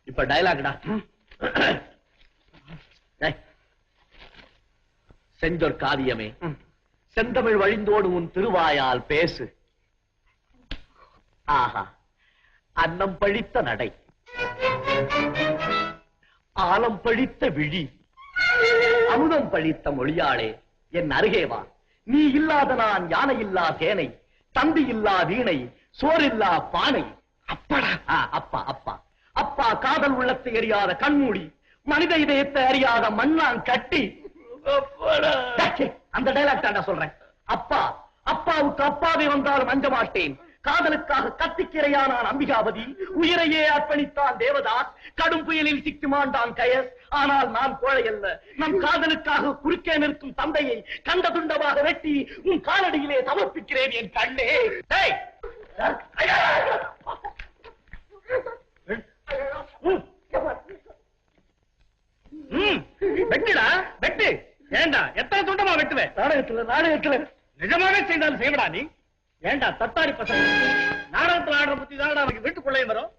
இப்ப டயலாக்டா. செஞ்சொர் காவியமே, செந்தமிழ் வழிந்தோடு உன் திருவாயால் பேசு. ஆஹா, அன்னம் பழித்த நடை, ஆலம் பழித்த விழி, அமுதம் பழித்த மொழியாளே, என் அருகே வா. நீ இல்லாத நான் யானை இல்லா சேனை, தம்பி இல்லா வீணை, சோறில்லா பானை. அப்படா அப்பா அப்பா அப்பா, காதல் உள்ளத்தை அறியாத கண்மூடி, மனித இதயத்தை அறியாத மண்ணான் கட்டி. அந்த டைலாக் தான் சொல்றேன். அப்பா, அப்பாவுக்கு அப்பாவே வந்தாலும் அஞ்ச மாட்டேன். காதலுக்காக கத்திக்கிரையானான் அம்பிகாபதி, உயிரையே அர்ப்பணித்தான் தேவதாஸ், கடும் புயலில் சிக்கி மாண்டான் கயஸ். ஆனால் நான் கோழை அல்ல. நம் காதலுக்காக குறுக்கே நிற்கும் தந்தையை கண்ட துண்டமாக வெட்டி உன் காலடியிலே சமர்ப்பிக்கிறேன் என் கண்ணே. வெட்டுடா வெட்டு. ஏண்டா எத்தனை துண்டமா வெட்டுவேன்? நாடகத்துல நிஜமாவே செய்தாலும் செய்வடா நீ. ஏண்டா தத்தாரி பசங்க, நாடகத்துல ஆடுற பத்தி தான் அவனுக்கு வீட்டுக்குள்ளே வரும்.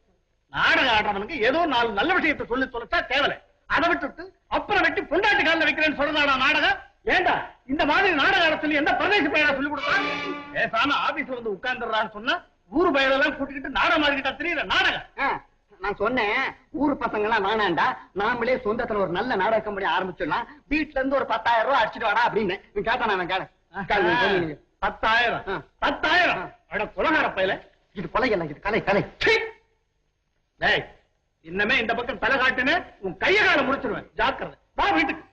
நாடகம் ஆடுறவனுக்கு ஏதோ 4 நல்ல விஷயத்தை சொல்லி தொலைச்சா தேவலை. அதை விட்டுட்டு அப்புறம் வெட்டி பொண்டாட்டி காலில் வைக்கிறேன்னு சொல்றதாடா நாடகம். ஏண்டா இந்த மாதிரி நாடகம் சொல்லி எந்த பிரதேச பையனா சொல்லி கொடுத்தான்? பேசாம ஆபீஸ்ல வந்து உட்கார்ந்துடுறான்னு சொன்னா ஊரு பயிரெல்லாம் கூட்டிக்கிட்டு நாடகம் மாறிக்கிட்டா தெரியல நாடகம். நான் சொன்னேன், ஊரு பசங்க எல்லாம் வேணாண்டா, நாமளே சொந்தத்துல ஒரு நல்ல நாடக கம்பெனி ஆரம்பிச்சிடலாம், வீட்டுல இருந்து ஒரு 10,000 ரூபாய் அடிச்சுட்டு வாடா அப்படின்னு. கேட்டான் அவன் கேள. 10,000 10,000 அட கொலகார பையல. இது கொலை இல்ல, இது கலை கலை. இன்னமே இந்த பக்கம் தலை காட்டுன்னு உன் கைய கால முடிச்சிருவேன். ஜாக்கிரதை. வா வீட்டுக்கு.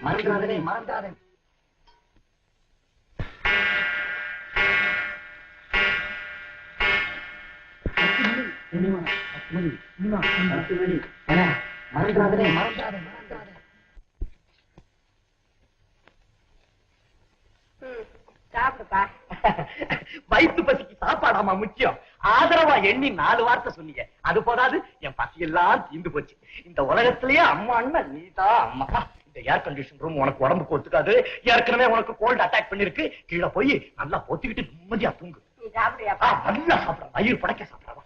மறந்தாதே மறந்தாதே. மறந்தாதே மறந்தாதே மறந்தாதே. சாப்பிடுப்பா. வயிற்று பசிக்கு சாப்பாடாமா முக்கியம். ஆதரவா எண்ணி 4 வார்த்தை சொன்னீங்க, அது போதாது. என் பசி எல்லாம் தீந்து போச்சு. இந்த உலகத்திலேயே அம்மா அண்ணா நீதான் அம்மா. இந்த ஏர் கண்டிஷன் ரூம் உனக்கு உடம்புக்கு ஒத்துக்காது. ஏற்கனவே உனக்கு கோல்டு அட்டாக் பண்ணிருக்கு. கீழே போய் நல்லா பொத்திக்கிட்டு நிம்மதியா தூங்கு. சாப்பிடுறியாப்பா? நல்லா சாப்பிட, வயிறு படைக்க சாப்பிடவா.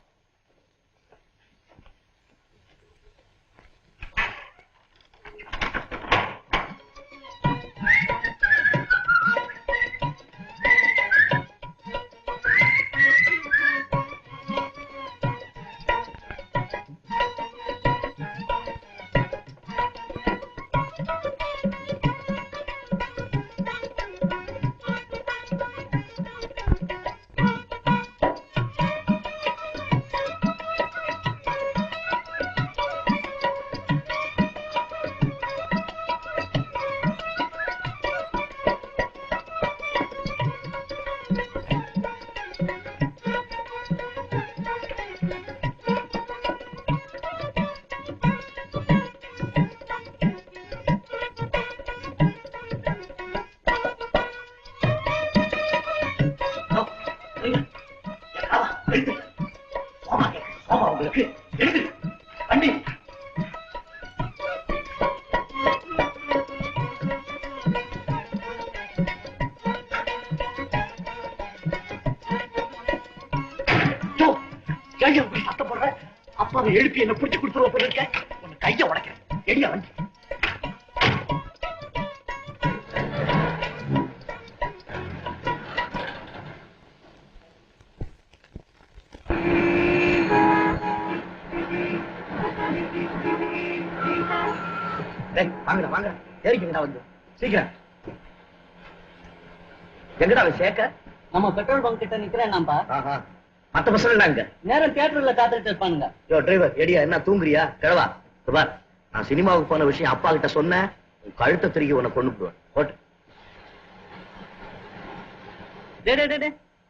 அப்பாவை எழுப்பி என்ன பிடிச்சு கொடுத்துருவோம் போல இருக்க. உன் கைய உடைக்கிறேன். எடியா வந்து வாங்கடா வாங்க. ஏறிக்கங்கடா வந்து சீக்கிரம். எங்கடா சேக்க? நம்ம பெட்ரோல் பங்க் கிட்ட நிக்கிறேன். மத்த பசங்க அங்க நேரம் தியேட்டர்ல காத்துட்டு இருப்பானுங்க. யோ டிரைவர், எடியா என்ன தூங்குறியா? கிழவா பார், நான் சினிமாவுக்கு போன விஷயம் அப்பா கிட்ட சொன்னேன். உன் கழுத்தை திருக்கி உன்னை கொண்டு போடுவேன். போட்டு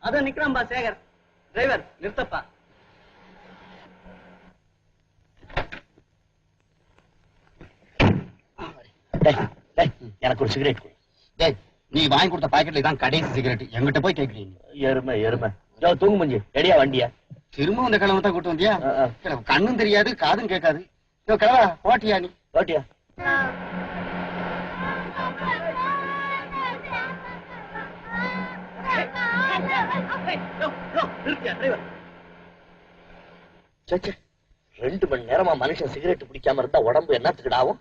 அத நிக்கிறான்பா சேகர். டிரைவர் நிறுத்தப்பா. எனக்கு ஒரு சிகரெட் கொடு. நீ வாங்கி கொடுத்த பாக்கெட்ல இதான் கடைசி சிகரெட். எங்கிட்ட போய் கேட்கிறீங்க? எருமை எருமை. தூங்கு மஞ்சி. எடியா வண்டியா? திரும்ப அந்த கிழமை தான் கூட்டு வந்தியா? கண்ணும் தெரியாது காதும் கேட்காது. கிழவா போட்டியா நீ ஓட்டியா சே 2 மணி நேரமா மனுஷன் சிகரெட் குடிக்காம இருந்தா உடம்பு என்னத்துக்கிடாவும்?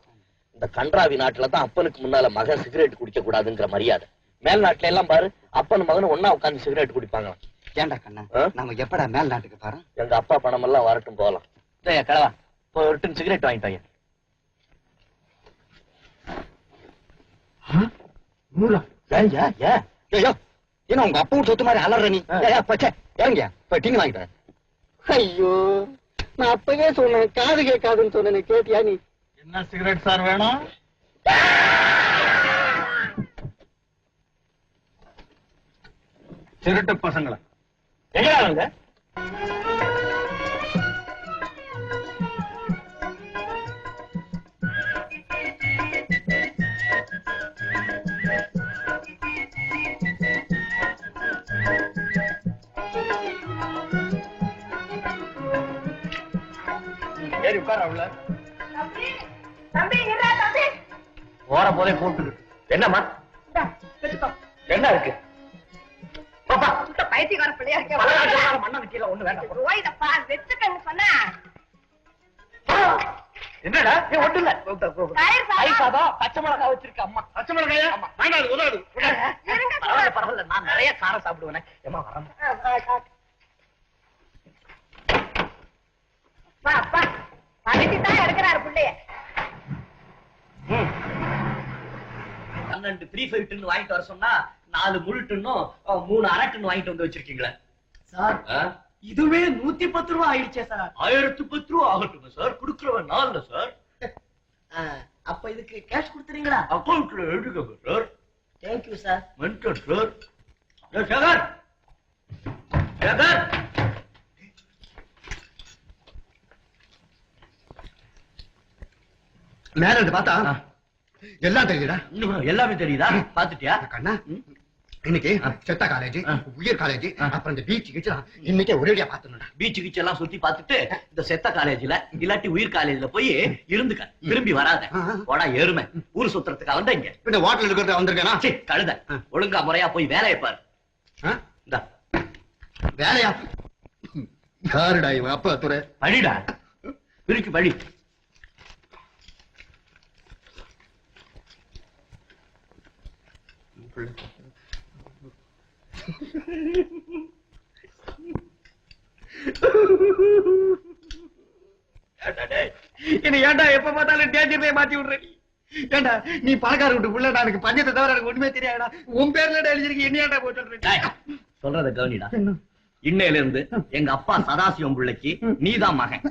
இந்த கன்றாவி நாட்டுல தான் அப்பனுக்கு முன்னால மகன் சிகரெட் குடிக்க கூடாதுங்கிற மரியாதை. மேல் நாட்டுல எல்லாம் பாரு, அப்பன் மகன் ஒன்னா உட்காந்து சிகரெட் குடிப்பாங்க. ஏண்டா கண்ணா நம்ம எப்படா மேல் நாட்டுக்கு பாரு? எங்க அப்பா பணம் எல்லாம் வரட்டும் போகலாம். கிழவா போய் ஒரு டின் சிகரெட் வாங்கிட்டாங்க. 100 ஏன்னா உங்க அப்பாவும் சொத்து மாதிரி அலற நீ இறங்கியா போய் டின்னு வாங்கிட்டேன். ஐயோ நான் அப்பவே சொன்னேன், காது கேட்காதுன்னு சொன்னேன், கேட்டியா நீ? என்ன சிகரெட் சார் வேணும்? திருட்டு பசங்களா எங்க? சரி உட்கார அவள தம்பி இருடா தம்பி. போற போதே கூப்பிட்டு என்னம்மா இந்தா, வச்சுக்கோ. என்ன இருக்கு? பாப்பா சுத்த பைத்தியக்கார பிள்ளையா இருக்கே. மண்ணை கீழே ஒண்ணு வேண்டாம். ஓய்தப்பா வச்சுக்கன்னு சொன்னா என்னடா ஒட்டு இல்ல தயிர் சாதம். சாதம் பச்சை மிளகாய் வச்சிருக்க அம்மா. பச்சை மிளகாயா? வேண்டாம் உதவு. இருங்க பரவாயில்ல பரவாயில்ல, நான் நிறைய காரம் சாப்பிடுவேனே. ஏமா வரேன். வா அப்பா அதுக்குதான் எடுக்கிறாரு பிள்ளைய. 12 3/5 டின்னு வாங்கிட்டு வர சொன்னா 4 முழு டின்னும் 3 அரை டின்னு வாங்கிட்டு வந்து வச்சிருக்கீங்களே சார் இதுவே 110 ரூபாய் ஆயிடுச்சே சார். 1010 ரூபா ஆகட்டும் சார், குடுக்கிறவன் நாள்ல சார். அப்ப இதுக்கு கேஷ் கொடுத்துறீங்களா? அக்கௌண்ட்ல எழுதுங்க sir. Thank you sir. Mental sir. Sekar Sekar மேல இருந்து பார்த்தா எல்லாம் தெரியுதா? இன்னும் எல்லாமே தெரியுதா? பாத்துட்டியா கண்ணா இன்னைக்கு செத்த காலேஜ், உயர் காலேஜ், அப்புறம் இந்த பீச் கிச்சலாம் இன்னைக்கே ஒரேடியா பாத்துடா. பீச் கீச் எல்லாம் சுத்தி பாத்துட்டு இந்த செத்த காலேஜ்ல இல்லாட்டி உயிர் காலேஜ்ல போய் இருந்துக்க, திரும்பி வராத. போடா எருமை, ஊர் சுத்துறதுக்காக வந்த இங்க இந்த வாட்டர் இருக்கிறத வந்திருக்கேனா? கழுத, ஒழுங்கா முறையா போய் வேலையை பாரு. இந்தா வேலையா? யாருடா இவன்? அப்பா துறை பழிடா, பிரிக்கு பழி. என்ன ஏன்டா எப்ப பார்த்தாலும் டேஞ்சர்லயே மாத்தி விடுற நீ? ஏண்டா நீ பணக்கார விட்டு புள்ள, எனக்கு பஞ்சத்தை தவிர எனக்கு ஒண்ணுமே தெரியாதா? உன் பேர்ல எழுதிருக்கு, என்ன ஏன்டா போய் சொல்றேன்? சொல்றத கவனிடா. இன்னையில இருந்து எங்க அப்பா சதாசிவம் பிள்ளைக்கு நீதான் மகன்.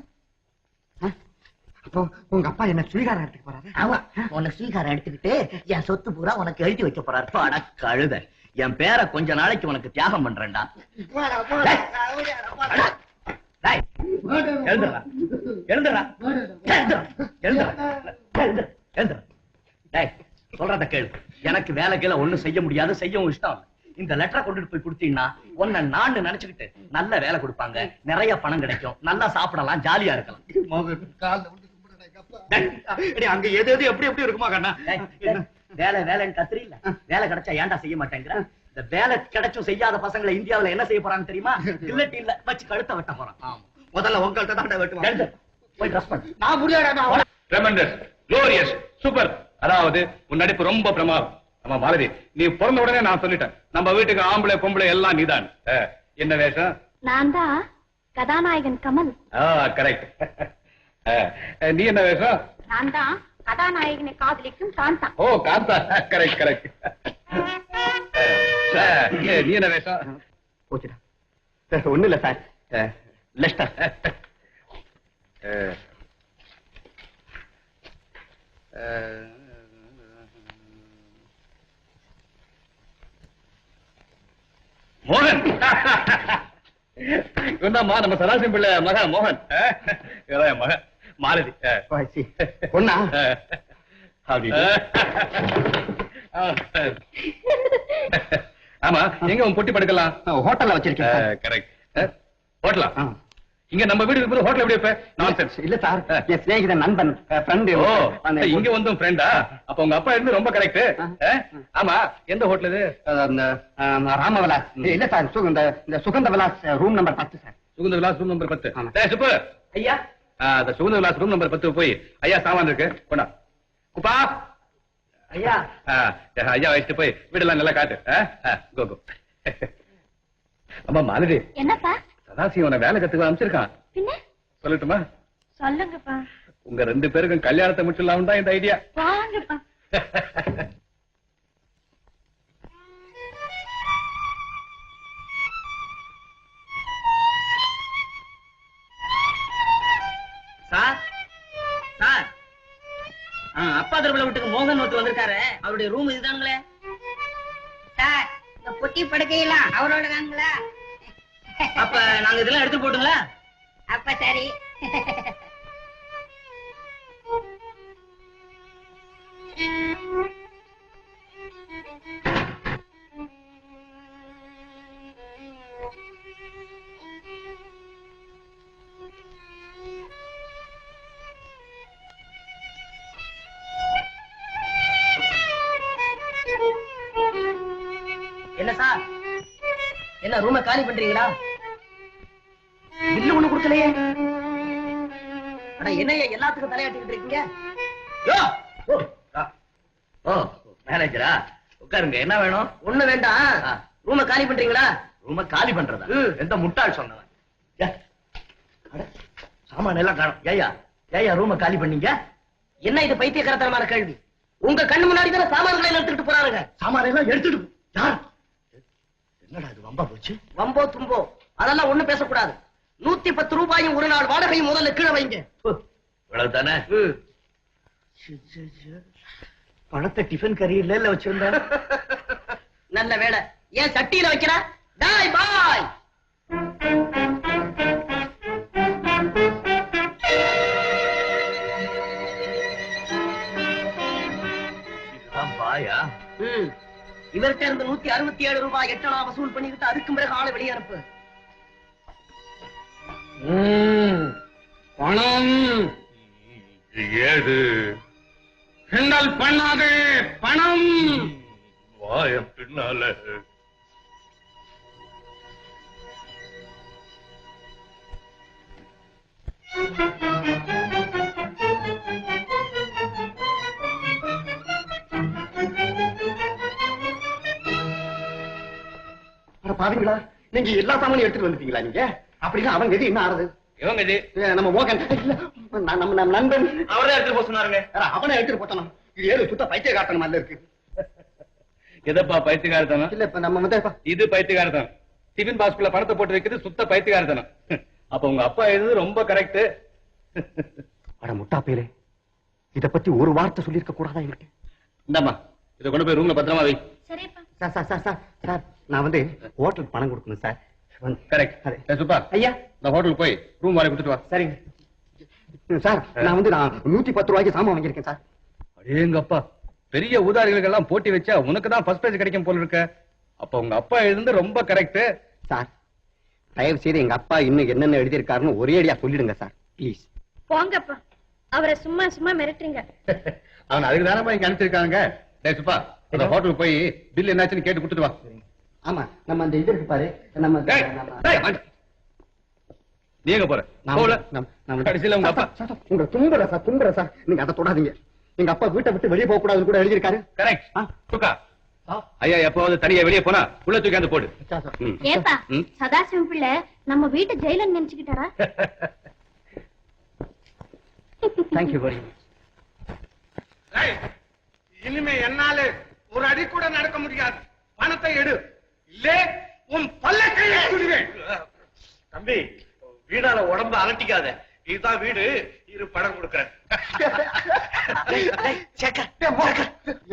அப்போ உங்க அப்பா என்ன சுவீகாரம் எடுத்துக்க போறாரு? ஆமா, உனக்கு ஸ்வீகாரம் எடுத்துக்கிட்டு என் சொத்து பூரா உனக்கு எழுதி வைக்க போறாரு. அட கழுத, என் பேரை கொஞ்ச நாளைக்கு உனக்கு தியாகம் பண்றேன்டா. எழுந்துடா எழுந்துடா எழுந்துடா. சொல்றத கேளு, எனக்கு வேலை கீழே ஒண்ணும் செய்ய முடியாது, செய்யவும் இஷ்டம். இந்த லெட்டரை கொண்டுட்டு போய் கொடுத்தீங்கன்னா உன்னை நான் நினைச்சுக்கிட்டு நல்ல வேலை கொடுப்பாங்க, நிறைய பணம் கிடைக்கும், நல்லா சாப்பிடலாம், ஜாலியா இருக்கலாம். அங்க எது எது எப்படி எப்படி இருக்குமா கண்ணா? வேலை வேலைன்னு கத்துறீ இல்ல, வேலை கிடைச்சா ஏன்டா செய்ய மாட்டேங்கிற? இந்த வேலை கிடைச்சும் செய்யாத பசங்களை இந்தியாவுல என்ன செய்ய போறான்னு தெரியுமா? இல்லட்டி இல்ல வச்சு கழுத்த வெட்ட போறான். முதல்ல உங்கள்கிட்ட தான் வெட்டுவாங்க. போய் ட்ரெஸ் பண்ணு. நான் முடியாடா. Tremendous, glorious, super. அதாவது உன் நடிப்பு ரொம்ப பிரமாதம். ஆமா மாலதி, நீ பிறந்த உடனே நான் சொல்லிட்டேன், நம்ம வீட்டுக்கு ஆம்பளை பொம்பளை எல்லாம் நீதான். என்ன வேஷம்? நான் தான் கதாநாயகன் கமல். கரெக்ட். நீ என்ன வேஷம்? நான் தான் கதாநாயகனை காதலிக்கும் காந்தா. ஓ காந்தா, கரெக்ட் கரெக்ட். நீ என்ன வேஷம்? போச்சுடா. ஒண்ணு இல்ல சார், லெஸ்டர். மோகன். இவன்தாம்மா நம்ம சதாசிவம் பிள்ளை மகன் மோகன். இவன் மகன் மாலதி. பொண்ணா? ஆமா, எங்க உன் பொட்டி படுக்கலாம்? ஹோட்டல்ல வச்சிருக்கேன். கரெக்ட். ஹோட்டலா? இங்க நம்ம வீடு இருக்கும்போது ஹோட்டல் எப்படி வைப்ப? நான்சென்ஸ். இல்ல சார், என் சிநேகிதன் நண்பன் ஃப்ரெண்டு. ஓ, இங்க வந்தும் ஃப்ரெண்டா? அப்ப உங்க அப்பா இருந்து ரொம்ப கரெக்ட். ஆமா, எந்த ஹோட்டல் இது? ராமவிலாஸ். இல்ல சார், இந்த சுகந்த விலாஸ் ரூம் நம்பர் 10 சார். சுகந்த விலாஸ் ரூம் நம்பர் 10. ஆமா. டேய் சுப்பு, ஐயா அந்த சுகந்த விலாஸ் ரூம் நம்பர் 10 போய் ஐயா சாமான் இருக்கு கொண்டா. குப்பா, ஐயா ஐயா வச்சுட்டு போய் வீடெல்லாம் நல்லா காட்டு. கோ கோ. அம்மா மாலதி, என்னப்பா? சதாசிவனை வேலை கத்துக்க அமைச்சிருக்கான். பின்ன சொல்லட்டுமா? சொல்லுங்கப்பா. உங்க 2 பேருக்கும் கல்யாணத்தை முடிச்சிடலாம் தான் இந்த ஐடியா. வாங்கப்பா. சார் சார், அப்பா திருவிழா வீட்டுக்கு மோகன் ஒருத்தர் வந்திருக்காரு. அவருடைய ரூம் இதுதாங்களே. சார், இந்த பொட்டி படுக்கையெல்லாம் அவரோட தாங்களா? அப்ப நாங்க இதெல்லாம் எடுத்து போட்டுங்களா? அப்ப சரி. என்ன சார், என்ன ரூமை காலி பண்றீங்களா? பில்லு ஒண்ணு கொடுக்கலையே. அட என்னையா எல்லாத்துக்கும் தலையாட்டிட்டு இருக்கீங்க? ஓ மேனேஜரா, உட்காருங்க. என்ன வேணும்? ஒண்ணு வேண்டாம். ரூமை காலி பண்றீங்களா? ரூமை காலி பண்றதா? எந்த முட்டாள் சொன்னவன்? சாமான எல்லாம் காணும். ஏயா ஏயா ரூமை காலி பண்ணீங்க? என்ன இது பைத்தியக்காரத்தனமான கேள்வி? உங்க கண்ணு முன்னாடி தானே சாமான்களை எடுத்துக்கிட்டு போறாங்க. சாமான எல்லாம் எடுத்துட்டு யார்? என்னடா இது வம்பா போச்சு? வம்போ தும்போ அதெல்லாம் ஒண்ணு பேசக்கூடாது. 110 ரூபாயும் ஒரு நாள் வாடகையும் முதல்ல கீழே வைங்க. இவ்வளவுதானே? பணத்தை டிஃபன் கரியர்ல வச்சிருந்தா நல்ல வேலை. ஏன் சட்டியில வைக்கிற? டாய் பாய். பாயா? இவர்கிட்ட இருந்து 167 ரூபாய் எட்டனா வசூல் பண்ணிக்கிட்டு அதுக்கு பிறகு ஆளை வெளியே அனுப்பு. பணம் ஏது? கிண்டல் பண்ணாதே. பணம் வாய பின்னால. பாருங்களா, நீங்க எல்லா சாமானையும் எடுத்துட்டு வந்துட்டீங்களா? நீங்க அப்படின்னா அவங்க எது என்ன ஆறுது? இவங்க இது நம்ம மோகன் நம்ம நண்பன் அவரே எடுத்துட்டு போக சொன்னாருங்க. அவனை எடுத்துட்டு போட்டானா? இது ஏழு சுத்த பைத்திய காட்டணும் மாதிரி இருக்கு. எதப்பா பைத்தியக்காரத்தனம்? இல்ல இப்ப நம்ம வந்து இது பைத்தியக்காரத்தனம். டிஃபன் பாக்ஸ்குள்ள பணத்தை போட்டு வைக்கிறது சுத்த பைத்தியக்காரத்தனம். அப்ப உங்க அப்பா எழுது ரொம்ப கரெக்ட். அட முட்டா பேரே, இத பத்தி ஒரு வார்த்தை சொல்லிருக்க கூடாதா என்கிட்ட? இந்தாமா, இத கொண்டு போய் ரூம்ல பத்திரமா வை. சரிப்பா. Sir sir sir sir sir, நான் வந்து ஹோட்டலுக்கு பணம் கொடுக்கணும் சார். கரெக்ட். சுப்பா, ஐயா, இந்த ஹோட்டலுக்கு போய் ரூம் வாடகை கொடுத்துட்டு வா. சரிங்க சார். நான் 110 ரூபாய்க்கு சாமான் வாங்கியிருக்கேன் சார். அடேங்கப்பா, பெரிய ஊதாரிகளுக்கு எல்லாம் போட்டி வச்சா உனக்கு தான் ஃபர்ஸ்ட் பிரைஸ் கிடைக்கும் போல இருக்க. அப்ப உங்க அப்பா எழுந்து ரொம்ப கரெக்ட். சார், தயவு செய்து எங்க அப்பா இன்னும் என்னென்ன எழுதியிருக்காருன்னு ஒரே அடியா சொல்லிடுங்க சார், ப்ளீஸ். போங்கப்பா, அவரை சும்மா சும்மா மிரட்டுறீங்க. அவன் அதுக்கு தானே இங்க அனுப்பிச்சிருக்காங்க. டேய் சுப்பா, இந்த ஹோட்டலுக்கு போய் பில் என்னாச்சுன்னு கேட்டு கொடுத்துட்டு வா. ஆமா, நம்ம அந்த இது இருக்கு பாரு, நம்ம நீ எங்க போற? போல கடைசியில உங்க அப்பா உங்க தும்புற சார், தும்புற சார், நீங்க அதை தொடாதீங்க. எங்க அப்பா வீட்டை விட்டு வெளியே போக கூடாதுன்னு கூட எழுதியிருக்காரு. கரெக்ட். சுக்கா, ஐயா எப்பவாவது தனியா வெளியே போனா உள்ள தூக்கி அந்த போடு. ஏப்பா, சதாசிவம் பிள்ளை நம்ம வீட்டு ஜெயிலன்னு நினைச்சுக்கிட்டாரா? Thank you very much. இனிமே என்னால ஒரு அடி கூட நடக்க முடியாது. பணத்தை எடு, இல்லே உன் பல்லக்கை எடுத்துடுவேன். தம்பி, வீடால உடம்பு அலட்டிக்காத. இதுதான் வீடு, இரு பணம் கொடுக்கறேன்.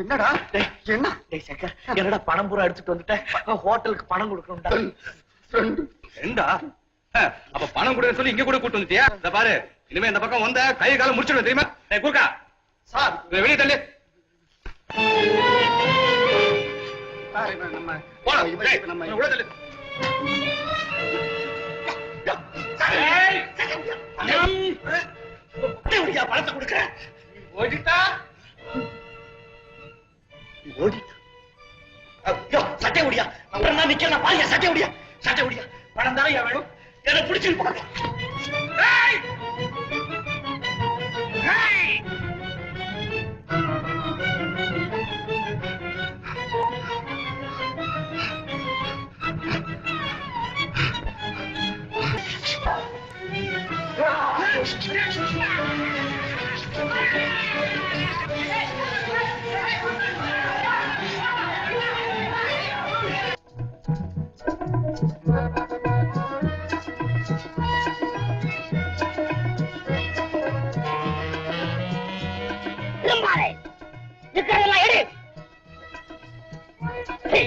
என்னடா என்ன என்னடா பணம் பூரா எடுத்துட்டு வந்துட்டேன். ஹோட்டலுக்கு பணம் கொடுக்கணும்டா. ஏண்டா, அப்ப பணம் கொடுன்னு சொல்லி இங்க கூட கூட்டு வந்துட்டியா? இந்த பாரு, இனிமே இந்த பக்கம் வந்த கை காலம் முடிச்சிடுவேன் தெரியுமா? கூர்க்கா சார், வெளியே தள்ளு. நம்ம உள்ள தள்ளு. பணத்தை கொடுக்க ஓடிட்டா ஓடிட்டு சட்டை முடியா நான் நிக்கிறேன் பாருங்க சட்டை முடியா பணம் தானே வேணும் என்ன பிடிச்சிட்டு போங்க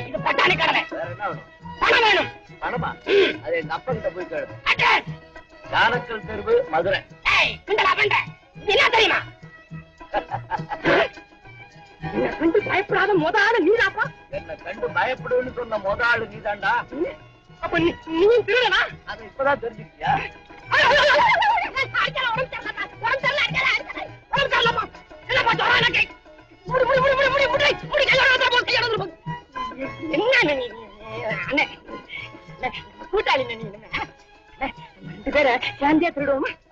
இது பட்டாணி கடலை பணம் வேணும். பணமா அது எங்க அப்பா கிட்ட போய் கேளு. கானக்கல் தெருவு மதுரை. கிண்டலா பண்ற என்ன தெரியுமா? என்ன கண்டு பயப்படாத முதலாளு நீதாப்பா. என்ன கண்டு பயப்படுன்னு சொன்ன முதலாளு நீதான்டா. அப்ப நீ திருடனா? அது இப்பதான் தெரிஞ்சுக்கியா?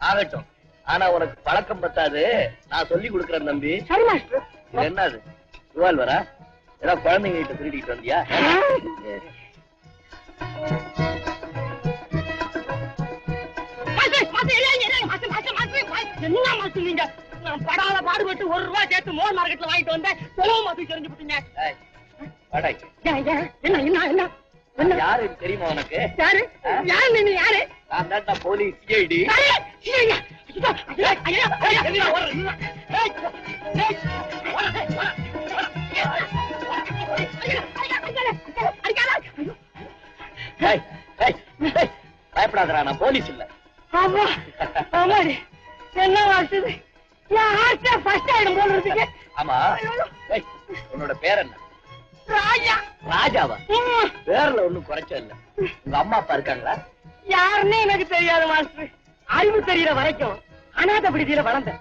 ஆகட்டும். ஆனா உனக்கு பழக்கம் பத்தாது. நான் சொல்லி கொடுக்கறேன் தம்பி. சரி மாஸ்டர். இது என்னது ரிவால்வரா? ஏதாவது குழந்தைங்க கிட்ட திருடிட்டு வந்தியா? என்ன மாசம் நீங்க நான் படாத பாடுபட்டு ₹1 சேர்த்து மோர் மார்க்கெட்ல வாங்கிட்டு வந்தேன். செலவு மாசம் தெரிஞ்சு போட்டீங்க. என்ன என்ன என்ன என்ன யாரு தெரியுமா உனக்கு? யாரு யாரு நீ யாரு? நான் தான் போலீஸ் சிஐடி. பயப்படாதடா, நான் போலீஸ் இல்ல. ஆமா ஆமாடி. என்ன வாசுது என் ஹார்ட் ஃபர்ஸ்ட் ஆயிடும் போல இருக்கு. ஆமா உன்னோட பேர் என்ன? ராஜா. ராஜாவா? பேர்ல ஒண்ணும் குறைச்ச இல்ல. உங்க அம்மா அப்பா இருக்காங்களா? யாருன்னு எனக்கு தெரியாது மாஸ்டர். அறிவு தெரியற வரைக்கும் அநாத விடுதியில வளர்ந்தேன்.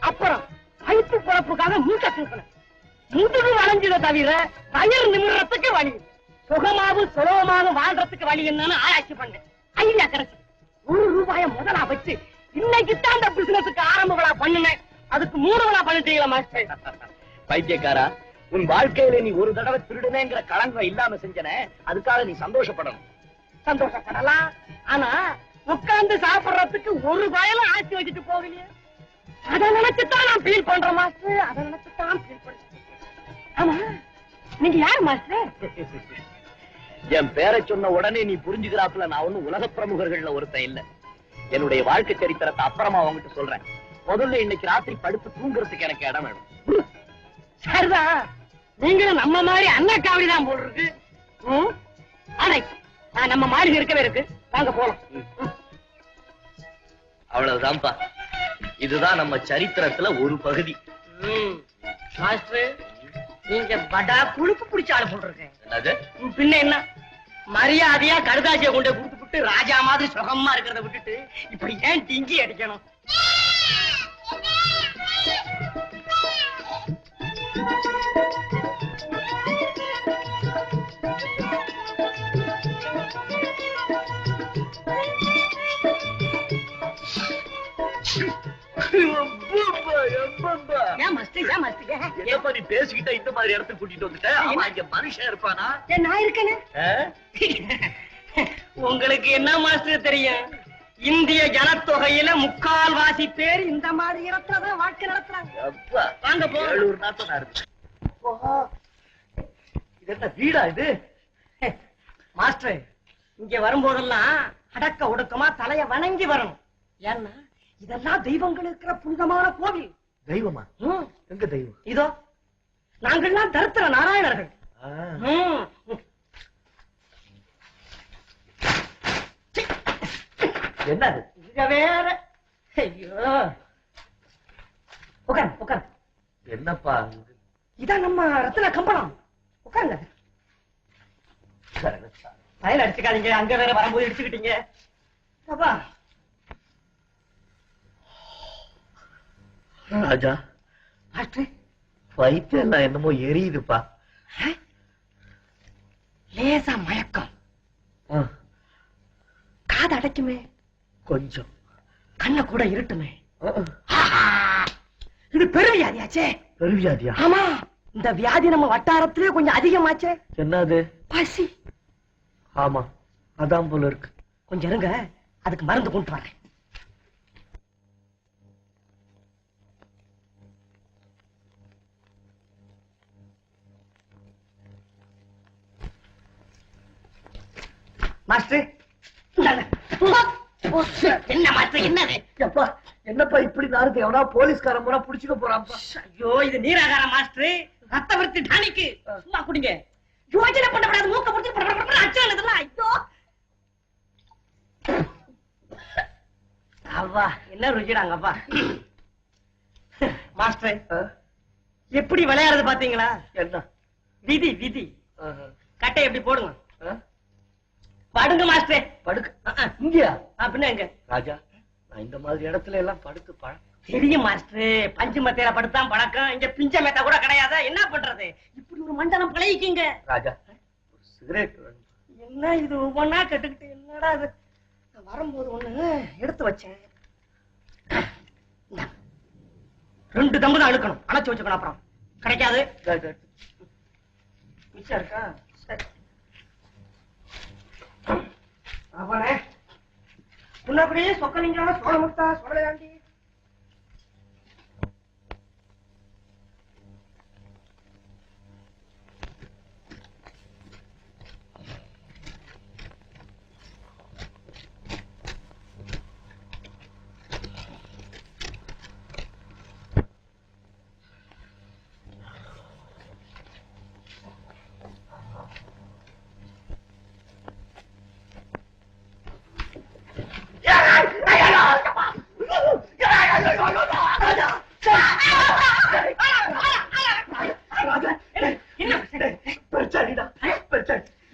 அப்புறம் வயிற்று குழப்புக்காக மூட்டை தூக்கினேன். முதுகு வளைஞ்சதை தவிர வயிறு நிமிடத்துக்கு வழி, சுகமாவும் சுலபமாக வாழ்றதுக்கு வழி என்னன்னு ஆராய்ச்சி பண்ணேன். ஐயா கிடைச்சு ₹1 முதலா வச்சு இன்னைக்குத்தான் அந்த பிசினஸுக்கு ஆரம்ப விழா பண்ணினேன். அதுக்கு 3 விழா பண்ணிட்டீங்களா மாஸ்டர்? பைத்தியக்காரா, உன் வாழ்க்கையில நீ ஒரு தடவை திருடுனேங்கிற களங்கம் இல்லாம செஞ்சனே, அதுக்காக நீ சந்தோஷப்படணும். சந்தோஷப்படலாம். ஆனா உட்கார்ந்து சாப்பிடுறதுக்கு ஒரு பயலும் ஆட்சி வச்சுட்டு போவீங்க. அதை நினைச்சுதான் நான் ஃபீல் பண்றேன் மாஸ்டர். அதை நினைச்சுதான் ஃபீல் பண்றேன். ஆமா நீங்க யார் மாஸ்டர்? என் பேரை சொன்ன உடனே நீ புரிஞ்சுக்கிறாப்புல நான் ஒண்ணும் உலக பிரமுகர்கள்ல ஒருத்தன் இல்ல. என்னுடைய வாழ்க்கை சரித்திரத்தை அப்புறமா அவங்கிட்ட சொல்றேன். முதல்ல இன்னைக்கு ராத்திரி படுத்து தூங்குறதுக்கு எனக்கு இடம் வேணும். சரிதான், நீங்களும் நம்ம மாதிரி அண்ணா காவடி தான் போடுறது. நம்ம மாதிரி இருக்கவே இருக்கு. வாங்க போலாம். அவ்வளவுதான்ப்பா. இதுதான் நம்ம சரித்திரத்துல ஒரு பகுதி. மாஸ்டர், நீங்க படா குழுப்பு பிடிச்ச ஆளு போட்டிருக்க. என்னது? பின்ன என்ன, மரியாதையா கடுதாசிய கொண்டு கொடுத்துட்டு ராஜா மாதிரி சுகமா இருக்கிறத விட்டுட்டு இப்படி ஏன் டிங்கி அடிக்கணும்? பேசிக்கிட்ட இந்த மாதிரி இடத்துக்கு கூட்டிட்டு வந்துட்டேன். மனுஷன் இருப்பானா? நான் இருக்கேன்னு உங்களுக்கு என்ன மாஸ்டர் தெரியும்? இந்திய ஜனத்தொகையில 3/4 பேர் இந்த மாதிரி இடத்துலதான் வாழ்க்கை நடத்துறாங்க. வாங்க போலாம். இது என்ன வீடா இது? மாஸ்டர், இங்க வரும்போதெல்லாம் அடக்க ஒடுக்கமா தலைய வணங்கி வரணும். ஏன்னா இதெல்லாம் தெய்வங்கள் இருக்கிற புனிதமான கோவில். தெய்வமா? எங்க தெய்வம்? இதோ நாங்கள்லாம் தரித்திர நாராயணர்கள். என்னது இங்க வேற? ஐயோ, உட்காரு உட்காரு. என்னப்பா இதான் நம்ம ரத்தின கம்பளம். உட்காருங்க. பயல் அடிச்சுக்காதீங்க, அங்க வேற வரும்போது இடிச்சுக்கிட்டீங்க. அப்பா ராஜா மாஸ்டர் வயிற்று எல்லாம் என்னமோ எரியுதுப்பா. லேசா மயக்கம், காது அடைக்குமே, கொஞ்சம் கண்ணை கூட இருட்டுமே. இது பெருவியாதியாச்சே. பெருவியாதியா? ஆமா, இந்த வியாதி நம்ம வட்டாரத்திலே கொஞ்சம் அதிகமாச்சே. என்னது? பசி. ஆமா, அதான் போல இருக்கு. கொஞ்சம் இருங்க, அதுக்கு மருந்து கொண்டு வரேன். மாஸ்டர் என்ன மாஸ்டர், என்னது? என்னப்பா இப்படி நாருக்கு எவனா போலீஸ்காரன் முறை புடிச்சுக்க போறான்ப்பா. ஐயோ, இது நீராகார மாஸ்டர், ரத்த விருத்தி டானிக்கு. சும்மா குடிங்க. யோசனை பண்ணப்படாது, மூக்க பிடிச்சி அச்சம். ஐயோ அவ்வா, என்ன ருச்சிடாங்கப்பா. மாஸ்டர் எப்படி விளையாடுறது பாத்தீங்களா? என்ன விதி விதி. கட்டை எப்படி போடுங்க. படுங்க மாஸ்டர். படுக்க இங்கயா? அப்படின்னா எங்க? ராஜா, நான் இந்த மாதிரி இடத்துல எல்லாம் படுத்து பழக்கம். தெரியும் மாஸ்டர், பஞ்சு மத்தையில படுத்தான் பழக்கம். இங்க பிஞ்ச மேத்தா கூட கிடையாது. என்ன பண்றது? இப்படி ஒரு மண்டலம் பழகிக்கீங்க. ராஜா, ஒரு சிகரெட். என்ன இது ஒவ்வொன்னா கட்டுக்கிட்டு? என்னடா இது? வரும்போது ஒண்ணு எடுத்து வச்சேன். 2 தம்பு தான் அழுக்கணும், அணைச்சு வச்சுக்கணும். அப்புறம் கிடைக்காது. மிச்சம் இருக்கா? சரி. அவனே முன்னாடியே சொக்கலிங்க சோழ முட்டா சோழையாண்டி.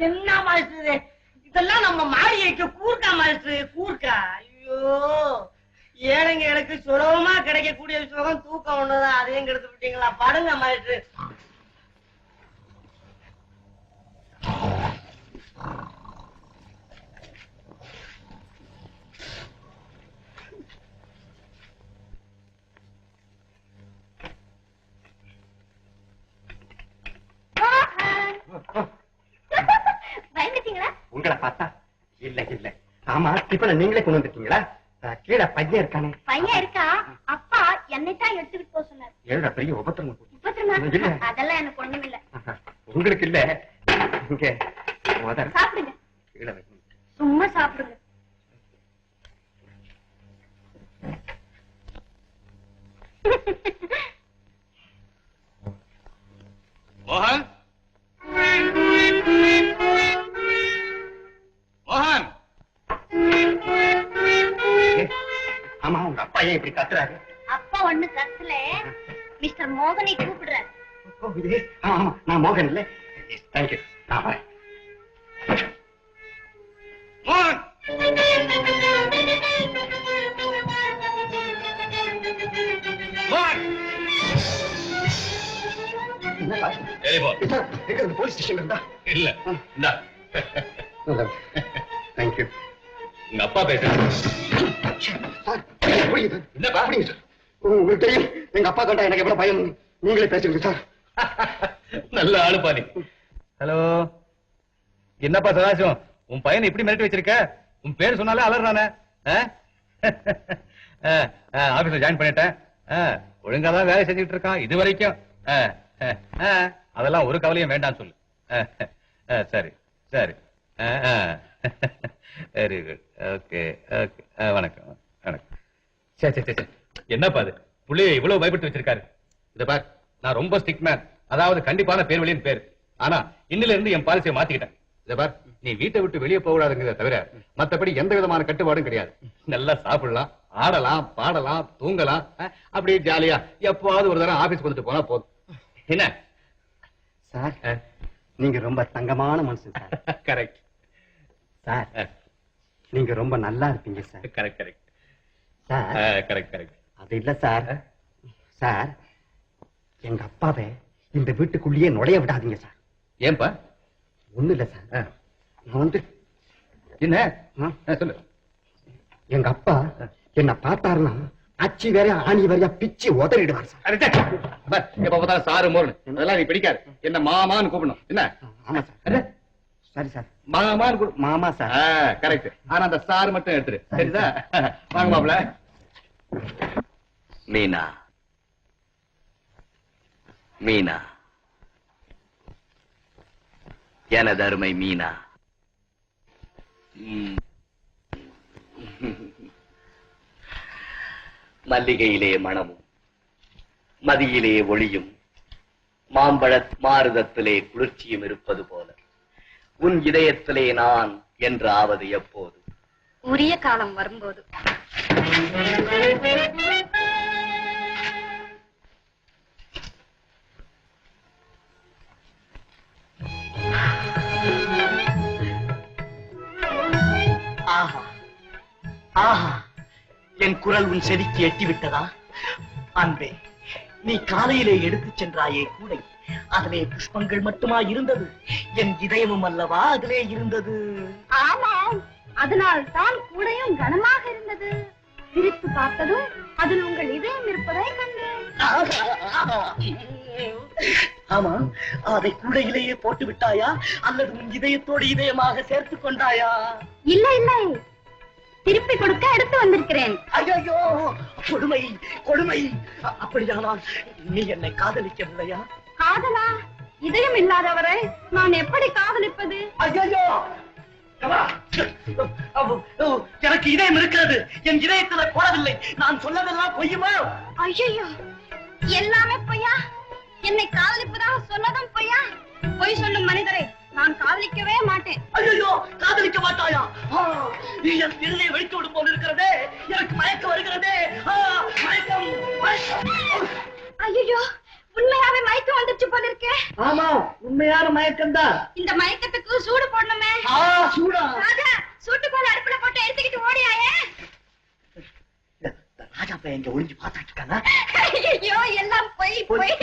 என்ன மாஸ்டர் இதெல்லாம்? நம்ம மாடியைக்கு கூர்க்கா மாஸ்டர், கூர்க்கா. ஐயோ, ஏழைங்களுக்கு சுலபமா கிடைக்கக்கூடிய சுகம் தூக்கம் ஒண்ணுதான், அதையும் கெடுத்து விட்டீங்களா? படுங்க மாஸ்டர். பயந்துட்டீங்களா? உங்களை பார்த்தா இல்ல இல்ல. ஆமா, இப்ப நீங்களே கொண்டு வந்துட்டீங்களா? கீழே பையன் இருக்கானே. பையன் இருக்கா? அப்பா என்னைத்தான் எடுத்துக்கிட்டு போக சொன்னார். ஏழு பெரிய உபத்திரம். இப்ப அதெல்லாம் எனக்கு ஒண்ணும் இல்ல. உங்களுக்கு இல்ல. இங்க சாப்பிடுங்க. கீழே வைக்கணும். சும்மா சாப்பிடுங்க. மோகன், மோகன். ஆமா, உங்க அப்பா ஏன் இப்படி கத்துறாரு? அப்பா ஒண்ணு கத்துல, மிஸ்டர் மோகனை கூப்பிடுறாரு. ஆமா, நான் மோகன் இல்ல. தேங்க்யூ. நான் வரேன். மோகன், மோகன். போலீஸ் ஸ்டேஷன் இருந்தா இல்ல. தேங்க்யூ. உங்க அப்பா பேசுறாரு. என்னப்பா? உங்களுக்கு தெரியும் எங்க அப்பா கண்டா எனக்கு எவ்வளவு பயம். நீங்களே பேசுங்க சார். நல்ல ஆளுப்பா நீ. ஹலோ, என்னப்பா சதாசிவம், உன் பையனை இப்படி மிரட்டி வச்சிருக்க? உன் பேர் சொன்னாலே அலறானே. ஆபீஸ்ல ஜாயின் பண்ணிட்டேன். ஒழுங்காதான் வேலை செஞ்சுட்டு இருக்கான் இது வரைக்கும். அதெல்லாம் ஒரு கவலையும் வேண்டாம் சொல்லு. சரி சரி. Very good. Okay okay. வணக்கம் வணக்கம். சரி சரி சரி. என்னப்பா அது புள்ளைய இவ்வளவு பயப்பட்டு வச்சிருக்காரு? இத பார், நான் ரொம்ப ஸ்ட்ரிக்ட் மேன். அதாவது கண்டிப்பான பேர் வழியின் பேர். ஆனா இன்னில இருந்து என் பாலிசியை மாத்திக்கிட்டேன். இத பார், நீ வீட்டை விட்டு வெளியே போகக்கூடாதுங்கிறத தவிர மத்தபடி எந்த விதமான கட்டுப்பாடும் கிடையாது. நல்லா சாப்பிடலாம், ஆடலாம், பாடலாம், தூங்கலாம். அப்படியே ஜாலியா எப்பவாவது ஒரு தடவை ஆபீஸ்க்கு வந்துட்டு போனா போதும். என்ன சார், நீங்க ரொம்ப தங்கமான மனுஷன் சார். கரெக்ட் சார், நீங்க ரொம்ப நல்லா இருப்பீங்க sir. Correct correct sir, correct correct. அது இல்ல சார், சார், எங்க அப்பாவை இந்த வீட்டுக்குள்ளேயே நுழைய விடாதீங்க சார். ஏன்பா? ஒண்ணு இல்ல சார், நான் வந்து என்ன சொல்லு. எங்க அப்பா என்ன பார்த்தாருன்னா அச்சி வேற ஆணி வரையா பிச்சு உதறிடுவார் சார். எப்ப பார்த்தாலும் சாரு மோர்னு அதெல்லாம் நீ பிடிக்காது. என்ன மாமான்னு கூப்பிடணும். என்ன? ஆமா சார். சரி சார், மாமான்னு கூப்பிடு. மாமா சார். கரெக்ட். ஆனா அந்த சாரு மட்டும் எடுத்துரு. சரிதா? வாங்க மாப்ள. மீனா, மீனா, எனது அருமை மீனா. மல்லிகையிலே மணமும் மதியிலே ஒளியும் மாம்பழ மாறுதத்திலே குளிர்ச்சியும் இருப்பது போல உன் இதயத்திலே நான் என்று ஆவது எப்போது? உரிய காலம் வரும்போது. ஆஹா, ஆஹா, என் குரல் உன் செவிக்கு எட்டிவிட்டதா? அன்பே, நீ காலையிலே எடுத்துச் சென்றாயே கூடை, அதிலே புஷ்பங்கள் மட்டுமா இருந்தது? என் இதயமும் அல்லவா அதிலே இருந்தது? ஆமாம், அதனால் தான் கூடையும் கனமாக இருந்தது. பிரித்து பார்த்ததும் அதில் உங்கள் இதயம் இருப்பதை கண்டேன். ஆமா, அதை கூடையிலேயே போட்டு விட்டாயா அல்லது உன் இதயத்தோடு இதயமாக சேர்த்துக் கொண்டாயா? இல்லை இல்லை, திருப்பி கொடுக்க எடுத்து வந்திருக்கிறேன். ஐயோ, கொடுமை கொடுமை. அப்படியானால் நீ என்னை காதலிக்கவில்லையா? காதலா? இதயம் இல்லாதவரை நான் எப்படி காதலிப்பது? ஐயோ, எனக்கு இதயம் இருக்கிறது, என் இதயத்துல போடவில்லை. நான் சொன்னதெல்லாம் பொய்யுமா? ஐயோ, எல்லாமே பொய்யா? என்னை காதலிப்பதாக சொன்னதும் பொய்யா? பொய் சொல்லும் மனிதரை நான் காதலிக்கவே மாட்டேன். ஐயோ, காதலிக்க மாட்டாயா? நீ என் திருநை வெடித்து விடும் போது இருக்கிறதே, எனக்கு மயக்கம் வருகிறதே. மயக்கம், மயக்கம். ஐயோ, உண்மையாவே மயக்கம் வந்துருச்சு போல இருக்கே. ஆமா, உண்மையான மயக்கம் தான். இந்த மயக்கத்துக்கு சூடு போடணுமே. சூடா? ராஜா, சூட்டு போல அடுப்புல போட்டு எடுத்துக்கிட்டு ஓடியாயே. ராஜா பையன் இங்க ஒளிஞ்சு பார்த்துட்டு இருக்கானா? ஐயோ, எல்லாம் பொய் பொய்.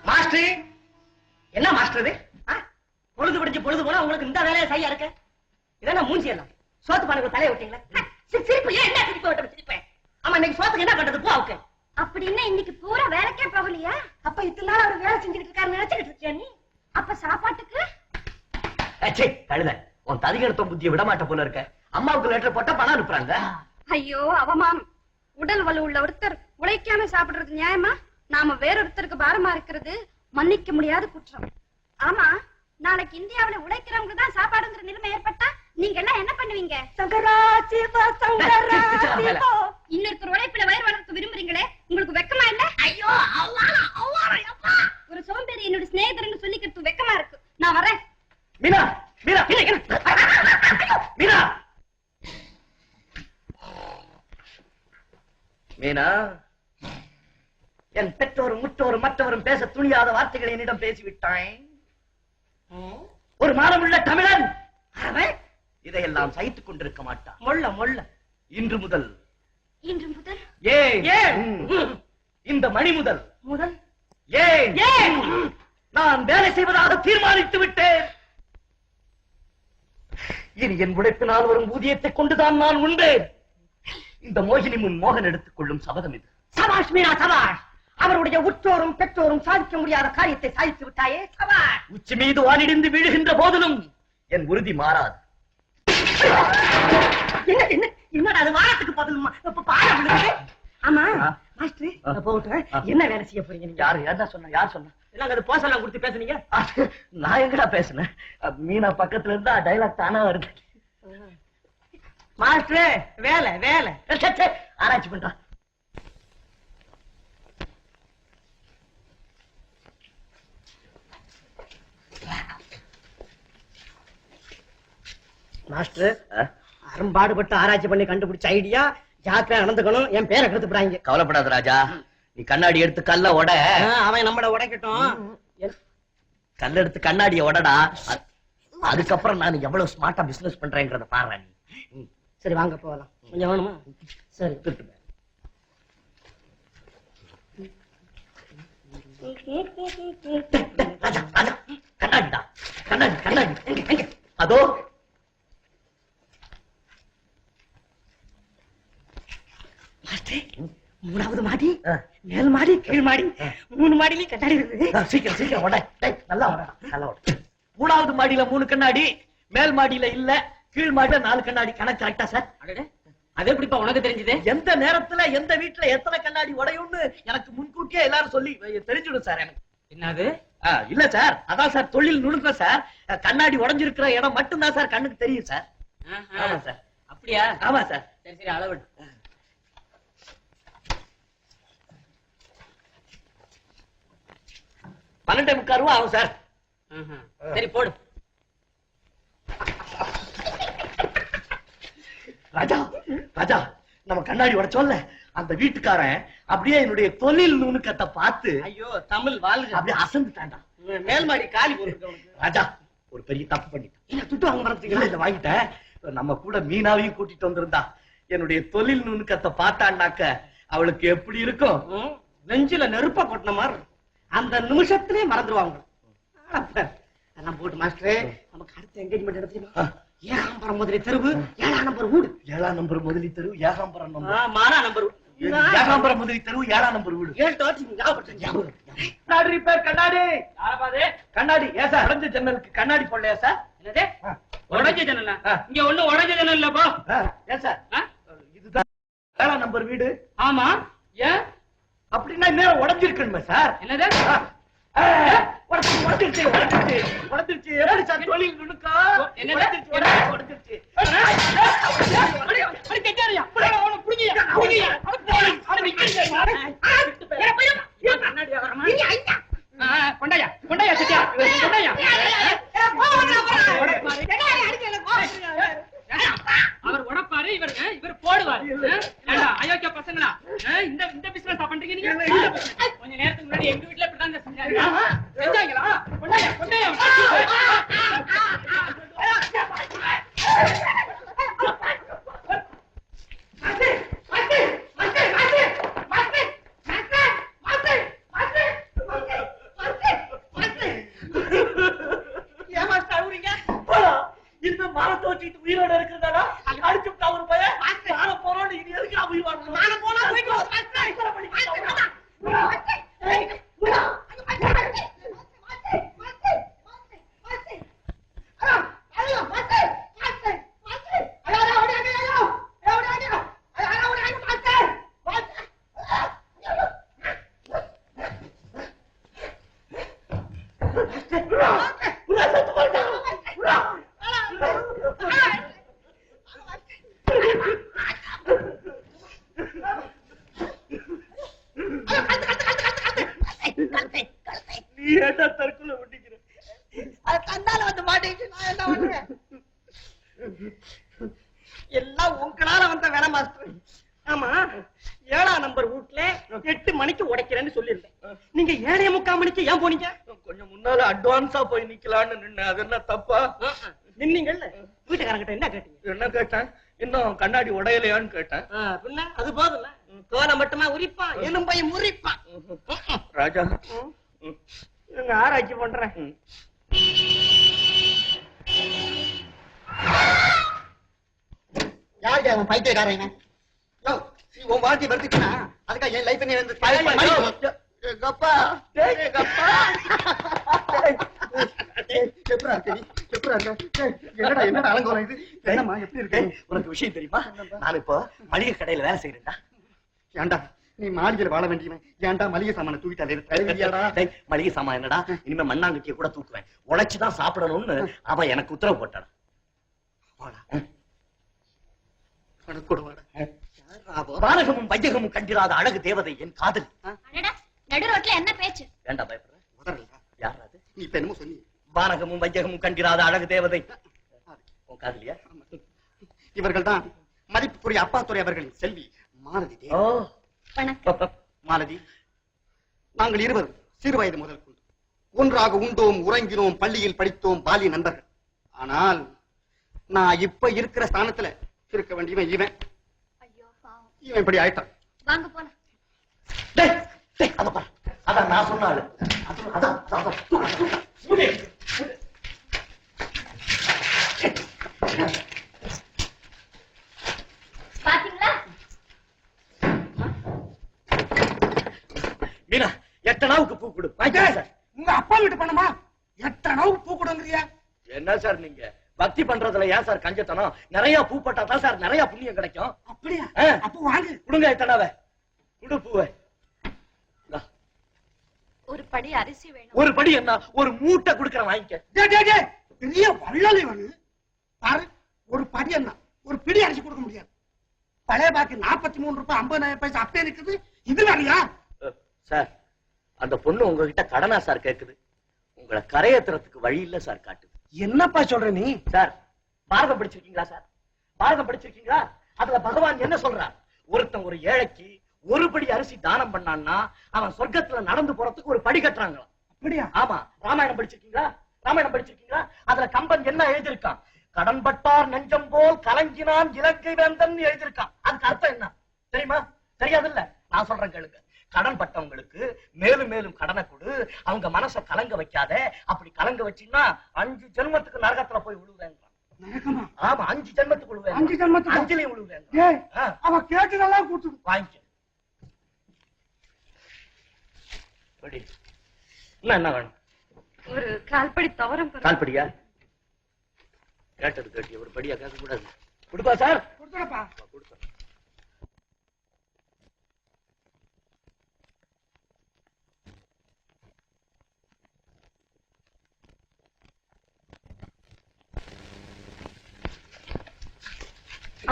மாஸ்டர், என்ன மாஸ்டர் இது? பொழுது படிச்சு பொழுது போனா உங்களுக்கு இந்த வேலையை சரியா இருக்கு. இதென்ன மூஞ்சி எல்லாம் சோத்து பானைக்கு தலையை விட்டீங்களா? சிரிப்பு ஏன்? என்ன சிரிப்பு விட்டு சிரிப்பேன்? ஆமா, இன்னைக்கு சோத்துக்கு என்ன பண்றது? போவுக்கு அப்படின்னா இன்னைக்கு பூரா வேலைக்கே போகலையா? அப்ப இத்தனை நாள் அவர் வேலை செஞ்சுக்கிட்டு இருக்காரு நினைச்சுக்கிட்டு இருக்கியா நீ? அப்ப சாப்பாட்டுக்கு? கழுத, உன் ததிகெடுத்த புத்தியை விட மாட்ட போல இருக்க. அம்மாவுக்கு லெட்டர் போட்டா பணம் அனுப்புறாங்க. ஐயோ, அவமானம். உடல் வலு உள்ள ஒருத்தர் உழைக்காம சாப்பிடுறது நியாயமா? நாம வேறொருத்தருக்கு பாரமா இருக்கிறது மன்னிக்க முடியாத குற்றம். ஆமா, நாளைக்கு இந்தியாவுல உழைக்கிறவங்க தான் சாப்பாடுங்கிற நிலைமை ஏற்பட்டா நீங்க எல்லாம் என்ன பண்ணுவீங்க? இன்னொருத்தர் உழைப்புல வயிறு வளர்க்க விரும்புறீங்களே, உங்களுக்கு வெக்கமா இல்ல? ஐயோ, ஒரு சோம்பேறி என்னோட சிநேகிதர்னு சொல்லிக்கிறது வெக்கமா இருக்கு. நான் வரேன். மீனா, மீனா, மீனா, மீனா, என் பெற்றோரும் முற்றோரும் மற்றவரும் பேச துணியாத வார்த்தைகளை என்னிடம் பேசிவிட்டான். ஒரு மானமுள்ள தமிழன் அவன் இதையெல்லாம் சகித்துக் கொண்டிருக்க மாட்டான். மொள்ள மொள்ள. இன்று முதல் ஏன் இந்த மணி முதல் ஏன் நான் வேலை செய்வதாக தீர்மானித்து விட்டேன். இனி என் உழைப்பினால் வரும் ஊதியத்தை கொண்டுதான் நான் உண்டேன். இந்த மோகினி முன் மோகன் எடுத்துக் கொள்ளும் சபதம் இது. சபாஷ் மீனா, சபாஷ். அவருடைய உற்றோரும் பெற்றோரும் சாதிக்க முடியாத காரியத்தை சாதித்து விட்டாயே, சபாஷ். உச்சி மீது வானிடிந்து வீழுகின்ற போதிலும் என் உறுதி மாறாது. என்னடா அது வாரத்துக்கு பதில் பாடம் விழுது? ஆமா மாஸ்டர், போட்டு என்ன வேலை செய்ய போறீங்க நீங்க? யாரு என்ன சொன்ன? யார் சொன்ன? எல்லாம் அது போசெல்லாம் கொடுத்து பேசுனீங்க. நான் எங்கடா பேசுனேன்? மீனா பக்கத்துல இருந்தா டைலாக் தானா வருது. மாஸ்டர் வேலை வேலை ஆராய்ச்சி பண்றான். மாஸ்டர் அரும்பாடுபட்டு ஆராய்ச்சி பண்ணி கண்டுபிடிச்ச ஐடியா ஜாக்கிரதை நடந்துக்கணும். என் பேரை கெடுத்துப்படாங்க. கவலைப்படாத ராஜா, நீ கண்ணாடி எடுத்து கல்ல உட. அவன் நம்மள உடைக்கட்டும். கல்ல எடுத்து கண்ணாடிய உடடா. அதுக்கப்புறம் நான் எவ்வளவு ஸ்மார்ட்டா பிசினஸ் பண்றேங்கிறத பாரு நீ. சரி வாங்க போகலாம். கொஞ்சம் வேணுமா? சரி ராஜா ராஜா, கண்ணாடிடா, கண்ணாடி கண்ணாடி எங்க? அதோ மூணாவது மாடி, மேல் மாடி, கீழ் மாடி, 3 மாடியிலயும் கண்ணாடி இருக்குது. சீக்கிரம் சீக்கிரம் உட. நல்லா உட, நல்லா உட. 3வது மாடியில 3 கண்ணாடி, மேல் மாடியில இல்ல, கீழ் மாடியில 4 கண்ணாடி. கணக்கு கரெக்டா சார்? அது எப்படிப்பா உனக்கு தெரிஞ்சது? எந்த நேரத்துல எந்த வீட்டுல எத்தனை கண்ணாடி உடையும்னு எனக்கு முன்கூட்டியே எல்லாரும் சொல்லி தெரிஞ்சுடும் சார் எனக்கு. என்னது? இல்ல சார், அதான் சார் தொழில் நுணுக்கம் சார். கண்ணாடி உடைஞ்சிருக்கிற இடம் மட்டும்தான் சார் கண்ணுக்கு தெரியும் சார். ஆமா சார். அப்படியா? ஆமா சார். சரி சரி அளவு 12.25 ரூபா ஆகும் சார். சரி போடு. ராஜா ராஜா, நம்ம கண்ணாடி உடைச்சோம்ல, அந்த வீட்டுக்காரன் அப்படியே என்னுடைய தொழில் நுணுக்கத்தை பார்த்து ஐயோ தமிழ் வாழ்க அப்படியே அசந்துட்டான்டா. மேல் மாடி காலி போட்டு. ராஜா ஒரு பெரிய தப்பு பண்ணிட்டான். என்ன துட்டு வாங்க மறந்துட்டீங்களா? இல்ல வாங்கிட்டேன். நம்ம கூட மீனாவையும் கூட்டிட்டு வந்திருந்தா என்னுடைய தொழில் நுணுக்கத்தை பார்த்தான்னாக்க அவளுக்கு எப்படி இருக்கும்? நெஞ்சில நெருப்ப கொட்டின மாதிரி அந்த நிமிஷத்திலே மறந்துடுவாங்க. அதெல்லாம் போட்டு மாஸ்டரே, நமக்கு அடுத்த என்கேஜ்மெண்ட் எடுத்துமா? ஏகாம்பரம் முதலி தெருவு 7ஆம் நம்பர் வீடு. 7ஆம் நம்பர் முதலி தெரு, ஏகாம்பரம் நம்பர், மாறா நம்பர், ஏகாம்பரம் முதலி தெரு, 7ஆம் நம்பர் வீடு. 7 கண்ணாடி ரிப்பேர். கண்ணாடி கண்ணாடி ஏன் சார் உடைஞ்ச ஜன்னலுக்கு கண்ணாடி போடலையா சார்? என்னது உடைஞ்ச ஜன்னல்? இங்க ஒண்ணு உடைஞ்ச ஜன்னல் இல்லப்பா. ஏன் சார் இதுதான் 7ஆம் நம்பர் வீடு? ஆமா. ஏன் அப்படின்னா நேரம் உடைஞ்சிருக்கணுமே சார்? என்னது? உடைஞ்சிருச்சு உடைஞ்சிருச்சு உடைஞ்சிருச்சு. எப்படி சார் தொழில் நுணுக்கம்? உடைஞ்சிருச்சு உடைஞ்சிருச்சு. கொண்டாயா கொண்டாயா சத்தியா கொண்டாயா. அவர் உடப்பாரு, இவர் போடுவாரு. அயோக்கிய பசங்களா, இந்த பிசினஸ் பண்றீங்க நீங்க? கொஞ்ச நேரத்துக்கு முன்னாடி எங்க வீட்டுல இப்படிதான் செஞ்சாங்களா? கொண்டாயா கொண்டாயா. இந்த மரத்தை வச்சுட்டு உயிரோட இருக்கிறதாடா அடிச்சு ஒரு பையன் மாற போறோம். இது எதுக்கு நான் உயிர் வாழணும்? நீ ஏட்டா தற்கொலை பண்ணிக்கிற? கண்ணால வந்து மாட்டேங்குது. நான் என்ன பண்ணுவேன்? எல்லாம் உங்களால வந்த வேலை மாஸ்டர். ஆமா, 7ஆம் நம்பர் வீட்டுல 8 மணிக்கு உடைக்கிறேன்னு சொல்லியிருந்தேன். நீங்க 7:45 மணிக்கு ஏன் போனீங்க? கொஞ்சம் முன்னால அட்வான்ஸா போய் நிக்கலான்னு நின்ன. அது என்ன தப்பா? நின்னீங்கல்ல, வீட்டுக்காரங்கிட்ட என்ன கேட்டீங்க? என்ன கேட்டேன்? இன்னும் கண்ணாடி உடையலையான்னு கேட்டேன். பின்ன அது போதும்ல. தோலை மட்டுமா உரிப்பான், எலும்பை முறிப்பான். ராஜா ஆராய்ச்சி பண்றேன். யாருக்கு அவன் பைத்தியக்காரங்க? உன் வாழ்க்கை வருத்துச்சுன்னா அதுக்காக என் லைஃப் என்னடா அலங்கோலம் இது? என்னம்மா எப்படி இருக்கு? உனக்கு விஷயம் தெரியுமா? நான் இப்போ மளிகை கடையில வேலை செய்யறேன்டா. ஏண்டா நீ மாளிகையில் வாழ வேண்டியவன், ஏன்டா மளிகை சாமான தூக்கிட்டாலே? மளிகை சாமான் என்னடா, இனிமே மண்ணாங்கட்டிய கூட தூக்குவேன். உழைச்சுதான் சாப்பிடணும்னு அவன் எனக்கு உத்தரவு போட்டான். வானகமும் வையகமும் கண்டிராத அழகு தேவதை என் காதல். நடு ரோட்ல என்ன பேச்சு? வேண்டாம் பயப்படுற. யாராது? நீ இப்ப என்னமோ சொன்னி. வானகமும் வையகமும் கண்டிராத அழகு தேவதை உன் காதலியா? இவர்கள் தான் மதிப்புக்குரிய அப்பாத்துறை அவர்களின் செல்வி மாலதி. மாலதி, நாங்கள் இருவரும் சிறு வயது முதல் கொண்டு ஒன்றாக உண்டோம், உறங்கினோம், பள்ளியில் படித்தோம், பாலிய நண்பர்கள். ஆனால் நான் இப்ப இருக்கிற ஸ்தானத்துல இருக்க வேண்டியவன் இவன். இவன் இப்படி ஆயிட்டான். வாங்க போலாம். அதான் நான் சொன்னாலும் பாத்தீங்களா? மீனா, எட்டனாவுக்கு பூ கொடு. உங்க அப்பா வீட்டு பண்ணமா எட்டனாவுக்கு பூ கொடுங்கறியா? என்ன சார் நீங்க பக்தி பண்றதுல ஏன் சார் கஞ்சத்தனம்? நிறைய பூ போட்டா தான் சார் நிறைய புண்ணியம் கிடைக்கும். அப்படியா? அப்ப வாங்க. கொடுங்க எட்டனாவை. குடு பூவை. ஒரு படி அரிசி வேணும். ஒரு படி என்ன? ஒரு மூட்டை கொடுக்கறேன், வாங்கிக்க. பெரிய வள்ளலை வந்து பாரு, ஒரு படி என்ன ஒரு பிடி அரிசி கொடுக்க முடியாது. பழைய பாக்கி 43 ரூபாய் 50 பைசா அப்படியே இருக்குது. இது வேறையா சார்? அந்த பொண்ணு உங்ககிட்ட கடனா சார் கேக்குது. உங்களை கரையேத்துறதுக்கு வழி இல்ல சார் காட்டுது. என்னப்பா சொல்ற நீ? சார், பாரதம் படிச்சிருக்கீங்களா சார்? பாரதம் படிச்சிருக்கீங்களா? அதுல பகவான் என்ன சொல்றார்? ஒருத்தன் ஒரு ஏழைக்கு ஒரு படி அரிசி தானம் பண்ணான்னா அவன் சொர்க்கத்துல நடந்து போறதுக்கு ஒரு படி கட்டுறாங்களாம். அப்படியா? ஆமா. ராமாயணம் படிச்சிருக்கீங்களா? ராமாயணம் படிச்சிருக்கீங்களா? அதுல கம்பன் என்ன எழுதியிருக்கான்? கடன்பட்டார் நெஞ்சம் போல் கலங்கினான் இலங்கை வேந்தன் எழுதியிருக்கான். அதுக்கு அர்த்தம் என்ன தெரியுமா? தெரியாதுல்ல? நான் சொல்றேன் கேளுங்க. கடன் பட்டவங்களுக்கு மேலும் மேலும் கடனை கொடு, அவங்க மனசை கலங்க வைக்காத. அப்படி கலங்க வச்சீங்கன்னா 5 ஜென்மத்துக்கு நரகத்துல போய் விழுவேன். ஆமா, 5 ஜென்மத்துக்கு விழுவேன். 5 ஜென்மத்துக்கு 5லயும் விழுவேன். அவ கேட்டதெல்லாம் கூட்டு வாங்கிக்க. என்ன வேணும்? ஒரு கால்படி துவரம் பருப்பு. கால்படியா? கேட்டது கேட்டிய ஒரு படியா கேட்க கூடாது. கொடுப்பா சார். கொடுத்துறப்பா. கொடுப்பா.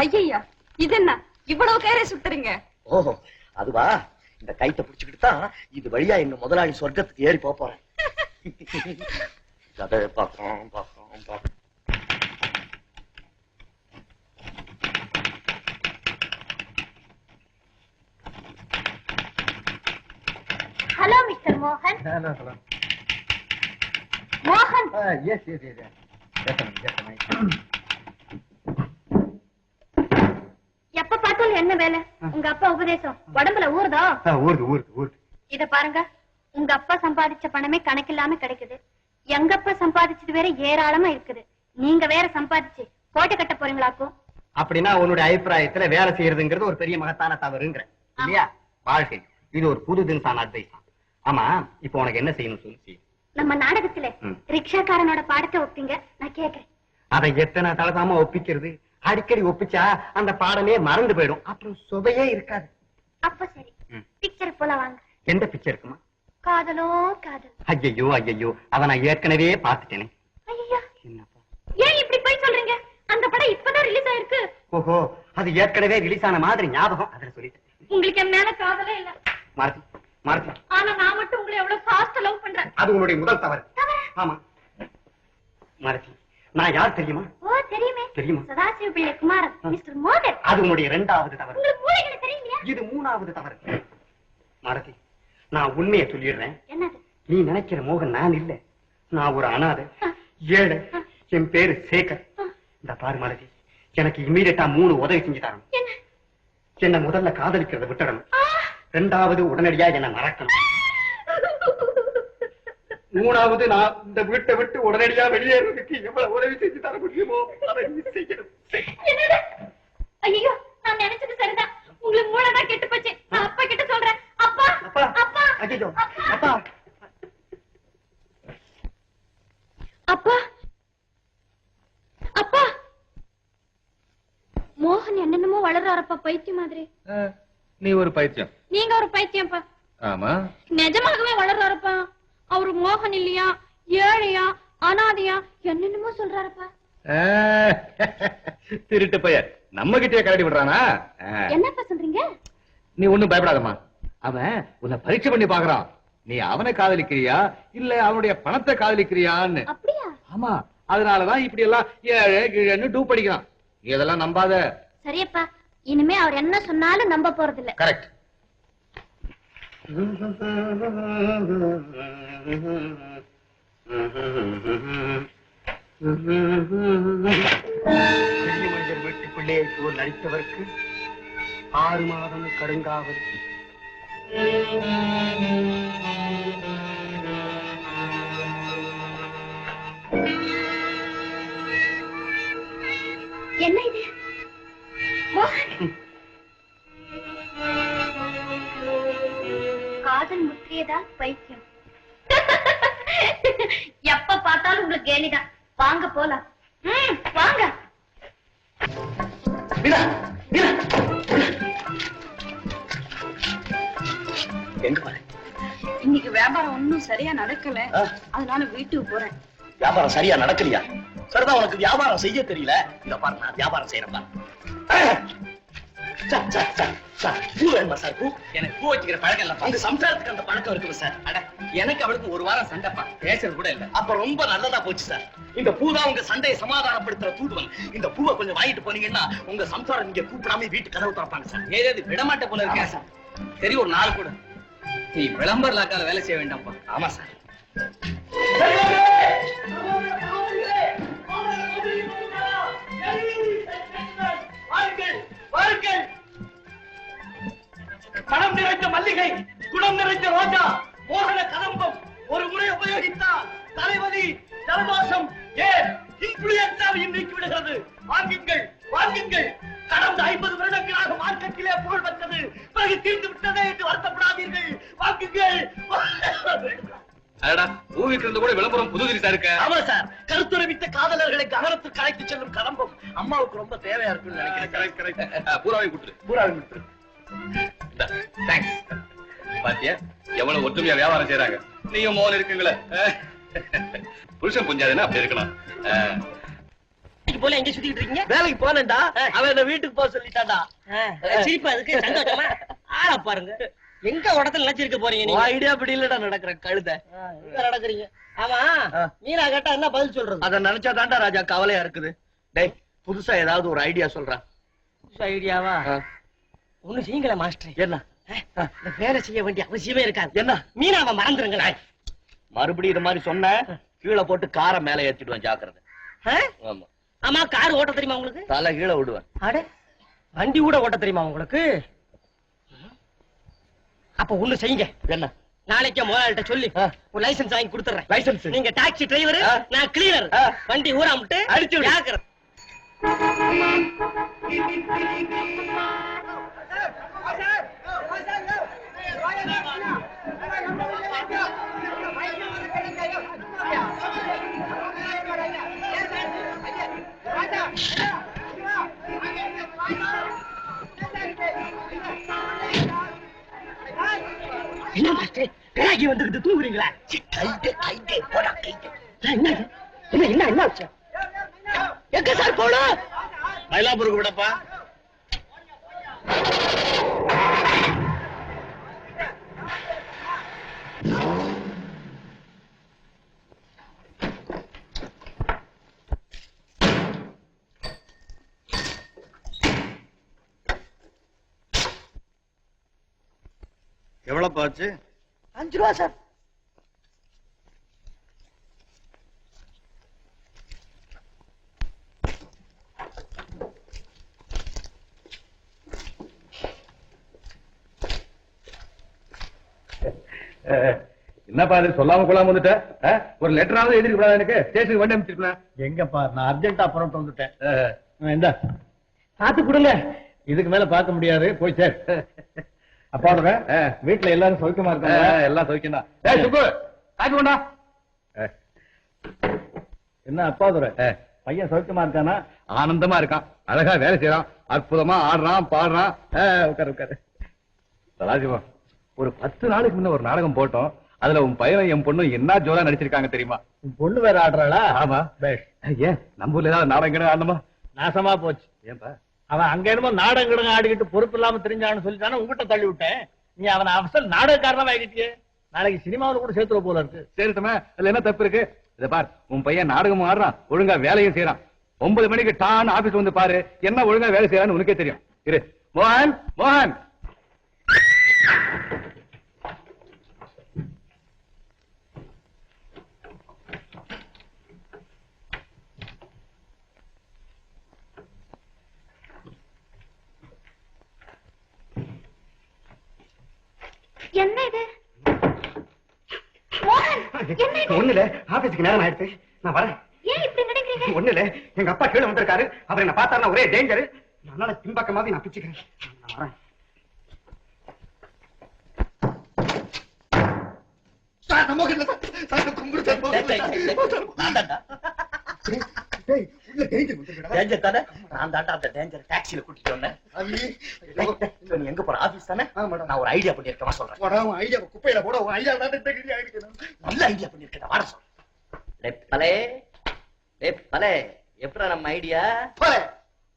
ஐயா, இது என்ன இவ்வளவு கேரை சுத்துறீங்க? ஓஹோ, அதுவா? இந்த கைத்தை பிடிச்சுக்கிட்டு தான் இது வழியா எங்க முதலாளி சொர்க்கத்துக்கு ஏறி போறேன். கதை பார்க்கணும். ஹலோ மிஸ்டர் மோகன். மோகன். எஸ். எப்ப பார்த்தாலும் என்ன வேலை? உங்க அப்பா உபதேசம் உடம்புல ஊறுதா? ஊருக்கு. இத பாருங்க, உங்க அப்பா சம்பாதிச்ச பணமே கணக்கில்லாம கிடைக்குது. எங்க அப்பா சம்பாதிச்சது வேற ஏராளமா இருக்குது. நீங்க வேற சம்பாதிச்சு கோட்டை கட்ட போறீங்களாக்கும். அப்படின்னா உன்னுடைய அபிப்பிராயத்துல வேலை செய்யறதுங்கிறது ஒரு பெரிய மகத்தான தவறுங்கிற இல்லையா? வாழ்க்கை இது ஒரு புது தினசான அட்வைஸ். ஆமா, இப்ப உனக்கு என்ன செய்யணும் சொல்லி. நம்ம நாடகத்துல ரிக்ஷாக்காரனோட பாடத்தை ஒப்பிங்க, நான் கேக்குறேன். அதை எத்தனை தளதாம ஒப்பிக்கிறது? அடிக்கடி ஒப்பிச்சா அந்த பாடமே மறந்து போயிடும், அப்புறம் சுவையே இருக்காது. அப்ப சரி, பிக்சர் போல வாங்க. எந்த பிக்சர் இருக்குமா? காதலோ காதல். ஐயோ, அத நான் ஏற்கனவே பாத்துட்டேனே. ஐயா, ஏன் இப்படி போய் சொல்றீங்க? அந்த படம் இப்பதான் ரிலீஸ் ஆயிருக்கு. ஓஹோ, அது ஏற்கனவே ரிலீஸ் ஆன மாதிரி ஞாபகம், அதுல சொல்லிட்டேன். உங்களுக்கு என் மேல காதலே இல்ல. மாருதி, ஆனா நான் மட்டும் உங்களை எவ்வளவு ஃபாஸ்டா லவ் பண்றேன். அது உங்களுடைய முதல் தவறு. ஆமா மாருதி, நான் யார் தெரியுமா? ஓ, தெரியுமா? சதாசிவ பிள்ளை குமாரன், மிஸ்டர் மோகன். அது உங்களுடைய 2வது தவறு. உங்களுக்கு மூளைகளை தெரியுங்களா? இது 3வது தவறு. மாருதி, நான் உண்மையை சொல்லிடுறேன். என்னது? நீ நினைக்கிற மோகன் நான் இல்ல. நான் ஒரு அனாதை, ஏழை. என் பேரு சேகர். இந்த பாரு மாருதி, எனக்கு இமீடியட்டா 3 உதவி செஞ்சு தரணும். என்ன முதல்ல காதலிக்கிறத விட்டுடணும். 2வது உடனடியா என்ன மறக்கணும். 3வது நான் இந்த வீட்டை விட்டு உடனடியா வெளியேறதுக்கு எவ்வளவு உதவி செஞ்சு தர முடியுமோ அதை செய்யணும். ஐயோ, நான் நினைச்சது சரிதான். உங்களுக்கு மூளைதான் கெட்டு போச்சு. நான் அப்பா கிட்ட சொல்றேன். அப்பா. ஐயோ, அப்பா. மோகன் என்னென்னமோ வளர்றாரப்பா, பைத்தியம் மாதிரி. நீ ஒரு பைத்தியம். நீங்க ஒரு பைத்தியம்ப்பா. ஆமா, நிஜமாகவே வளர்றாரப்பா. அவரு மோகன் இல்லையா, ஏழையா, அனாதையா, என்னென்னமோ சொல்றாருப்பா. திருட்டு பையன். நம்ம கிட்டே கரடி விடுறானா? என்னப்பா சொல்றீங்க? நீ ஒண்ணும் பயப்படாதம்மா. அவன் உன்னை பரீட்சை பண்ணி பாக்குறான். நீ அவனை காதலிக்கிறியா இல்ல அவனுடைய பணத்தை காதலிக்கிறியான்னு. அப்படியா? ஆமா, அதனாலதான் இப்படி எல்லாம் ஏழை கீழன்னு டூப் படிக்கிறான். நீ இதெல்லாம் நம்பாத. சரியப்பா, இனிமே அவர் என்ன சொன்னாலும் நம்ப போறது இல்ல. கரெக்ட். பெரிய மனிதர் வீட்டுக்குள்ளே போல் நடித்தவருக்கு 6 மாதம் கடுங்காவல். என்ன இது? காதல் முற்றியதால் பைத்தியம். எப்ப பார்த்தாலும் உங்களுக்கு கேலிதான். வாங்க போலாம். வாங்க. எங்க பாரு, இன்னைக்கு வியாபாரம் ஒன்னும் சரியா நடக்கல, அதனால வீட்டுக்கு போறேன். வியாபாரம் சரியா நடக்கலையா? சரிதான், உனக்கு வியாபாரம் செய்ய தெரியல. இத பாரு, நான் வியாபாரம் செய்யறேன். பூ வேணுமா சார்? பூ எனக்கு பூ வச்சுக்கிற பழக்கம் இல்ல. உங்க சம்சாரத்துக்கு அந்த பழக்கம் இருக்குது சார். அட, எனக்கு அவளுக்கு ஒரு வாரம் சண்டைப்பா, பேசுறது கூட இல்ல. அப்ப ரொம்ப நல்லதா போச்சு சார். இந்த பூ தான் உங்க சண்டையை சமாதானப்படுத்துற தூதுவன். இந்த பூவை கொஞ்சம் வாங்கிட்டு போனீங்கன்னா உங்க சம்சாரம் நீங்க கூப்பிடாம வீட்டு கதவு திறப்பாங்க சார். ஏதாவது விடமாட்ட போல இருக்கேன் சார். சரி, ஒரு நாள் கூட நீ விளம்பர லாக்கால வேலை செய்ய வேண்டாம்ப்பா. ஆமா சார். பணம் நிறைந்த மல்லிகை, குணம் நிறைந்த ரோஜா, மோகன கதம்பம் ஒரு முறை உபயோகித்தால் தலைவலி, ஜலதோஷம், ஏன் இன்ஃபுளுயன்சாவையும் நீக்கி விடுகிறது. வாங்குங்கள், வாங்குங்கள். கடந்த 50 வருடங்களாக மார்க்கெட்டிலே புகழ் பெற்றது. பிறகு தீர்ந்து விட்டதே என்று வருத்தப்படாதீர்கள். வாங்குங்கள். பூவிட்டு இருந்து கூட விளம்பரம் புதுதிரிசா இருக்க. ஆமா சார், கருத்துரைவித்த காதலர்களை கவனத்துக்கு அழைத்து செல்லும் கதம்பம் அம்மாவுக்கு ரொம்ப தேவையா இருக்குன்னு நினைக்கிறேன். பூராவை கொடுத்துரு. பூராவை கொடுத்துரு. தேங்க்ஸ். பாத்தியா எவ்வளவு ஒற்றுமையா வியாபாரம் செய்யறாங்க. நீயும் மோகன் இருக்குங்களே. புருஷன் கொஞ்சம் அப்படி இருக்கணும். போல எங்க சுத்திட்டு இருக்கீங்க? வேலைக்கு போனேன்டா, அவன் என்ன வீட்டுக்கு போக சொல்லிட்டான்டா. சிரிப்பா இருக்கு, சந்தோஷமா? ஆள பாருங்க, எங்க உடத்துல நினைச்சிருக்க போறீங்க நீங்க? ஐடியா அப்படி இல்லடா நடக்கிறேன் கழுத. எங்க நடக்கிறீங்க? ஆமா, மீனா கேட்டா என்ன பதில் சொல்றது? அத நினைச்சா தாண்டா ராஜா கவலையா இருக்குது. டேய், புதுசா ஏதாவது ஒரு ஐடியா சொல்றான். ஐடியாவா? ஒண்ணு செய்யுங்கள மாஸ்டர். என்ன? வேலை செய்ய வேண்டிய அவசியமே இருக்காது. என்ன? மீனாவை மறந்துருங்க. மறுபடியும் இது மாதிரி சொன்ன கீழே போட்டு காரை மேல ஏத்திடுவேன், ஜாக்கிரதை. ஆமா. ஆமா, கார் ஓட்ட தெரியுமா உங்களுக்கு? தலை கீழே விடுவேன். அட, வண்டி கூட ஓட்ட தெரியுமா உங்களுக்கு? அப்ப ஒண்ணு செய்யுங்க. என்ன? நாளைக்கு முதலாளிட்ட சொல்லி ஒரு லைசன்ஸ் வாங்கி கொடுத்துறேன். லைசன்ஸ்? நீங்க டாக்ஸி டிரைவர், நான் கிளீனர். வண்டி ஊராமட்டு அடிச்சு விடு. ஜாக்கிரதை. என்ன மாஸ்டர், பிராகி வந்துகிட்டு தூங்குறீங்களா? கைட்டு கைட்டு போடா கைட்டு. என்ன என்ன என்ன என்ன ஆச்சு? எங்க சார் போடும்? மயிலாப்பூருக்கு விடப்பா. எவ்வளவு பாச்சு? 5 ரூபா சார். என்னப்பா இது சொல்லாம கொள்ளாம வந்துட்ட? ஒரு லெட்டராவது எழுதி கூடாது எனக்கு? ஸ்டேஷனுக்கு வண்டி அனுப்பிச்சிருப்பேன். எங்கப்பா, நான் அர்ஜென்டா புறப்பட்டு வந்துட்டேன். இந்த பாத்து கொடுங்க. இதுக்கு மேல பார்க்க முடியாது, போய் சார். அப்பாவோட வீட்டுல எல்லாரும் சௌக்கியமா இருக்காங்க? எல்லாம் சௌக்கியம் தான். ஏய் சுப்பு, காப்பி கொண்டா. என்ன அப்பாதுரை, பையன் சௌக்கியமா இருக்கானா? ஆனந்தமா இருக்கான், அழகா வேலை செய்யறான், அற்புதமா ஆடுறான் பாடுறான். உட்காரு உட்காரு. ராஜிவா, ஒரு 10 நாளுக்கு முன்ன ஒரு நாடகம் போட்டோம். அதுல உன் பையன் என் பொண்ணு என்ன ஜோரா நடிச்சிருக்காங்க தெரியுமா? உன் பொண்ணு வேற ஆடுறாளா? ஆமா. ஏன் நம்ம ஊர்ல ஏதாவது நாடகம் ஆடணுமா? நாசமா போச்சு. ஏன்பா? அவன் அங்க என்னமோ நாடகம் ஆடிக்கிட்டு பொறுப்பு இல்லாம தெரிஞ்சான்னு சொல்லிட்டானே உங்ககிட்ட தள்ளி விட்டேன். நீ அவனை அவசர நாடகக்காரனா ஆகிட்டியே. நாளைக்கு சினிமாவில் கூட சேர்த்துற போல இருக்கு. சரிட்டமே, அதுல என்ன தப்பு இருக்கு? இத பார், உன் பையன் நாடகமும் ஆடுறான், ஒழுங்கா வேலையும் செய்யறான். 9 மணிக்கு டான் ஆபீஸ் வந்து பாரு, என்ன ஒழுங்கா வேலை செய்யறான்னு உனக்கே தெரியும். இரு மோகன், மோகன். என்ன இது? மோகன், என்ன இது? ஒண்ணு இல்ல, ஆபீஸ்க்கு நேரம் ஆயிடுச்சு, நான் வரேன். ஏன் இப்படி நினைக்கிறீங்க? ஒண்ணு இல்ல, எங்க அப்பா கீழே வந்திருக்காரு. அவர் என்ன பார்த்தாருன்னா ஒரே டேஞ்சர். அதனால பின்பக்கமாவே நான் பிச்சுக்கிறேன். நான் வரேன். டேஞ்சர் தானே? நான் தாண்டா அந்த டேஞ்சர் டாக்ஸில கூட்டிட்டு வந்தேன். நீ எங்க போற? ஆபீஸ் தானே? நான் ஒரு ஐடியா பண்ணிருக்கேன், சொல்றேன். ஐடியா குப்பையில போட, ஐடியா நல்ல ஐடியா பண்ணிருக்கேன், வாட சொல்றேன். எப்படா நம்ம ஐடியா?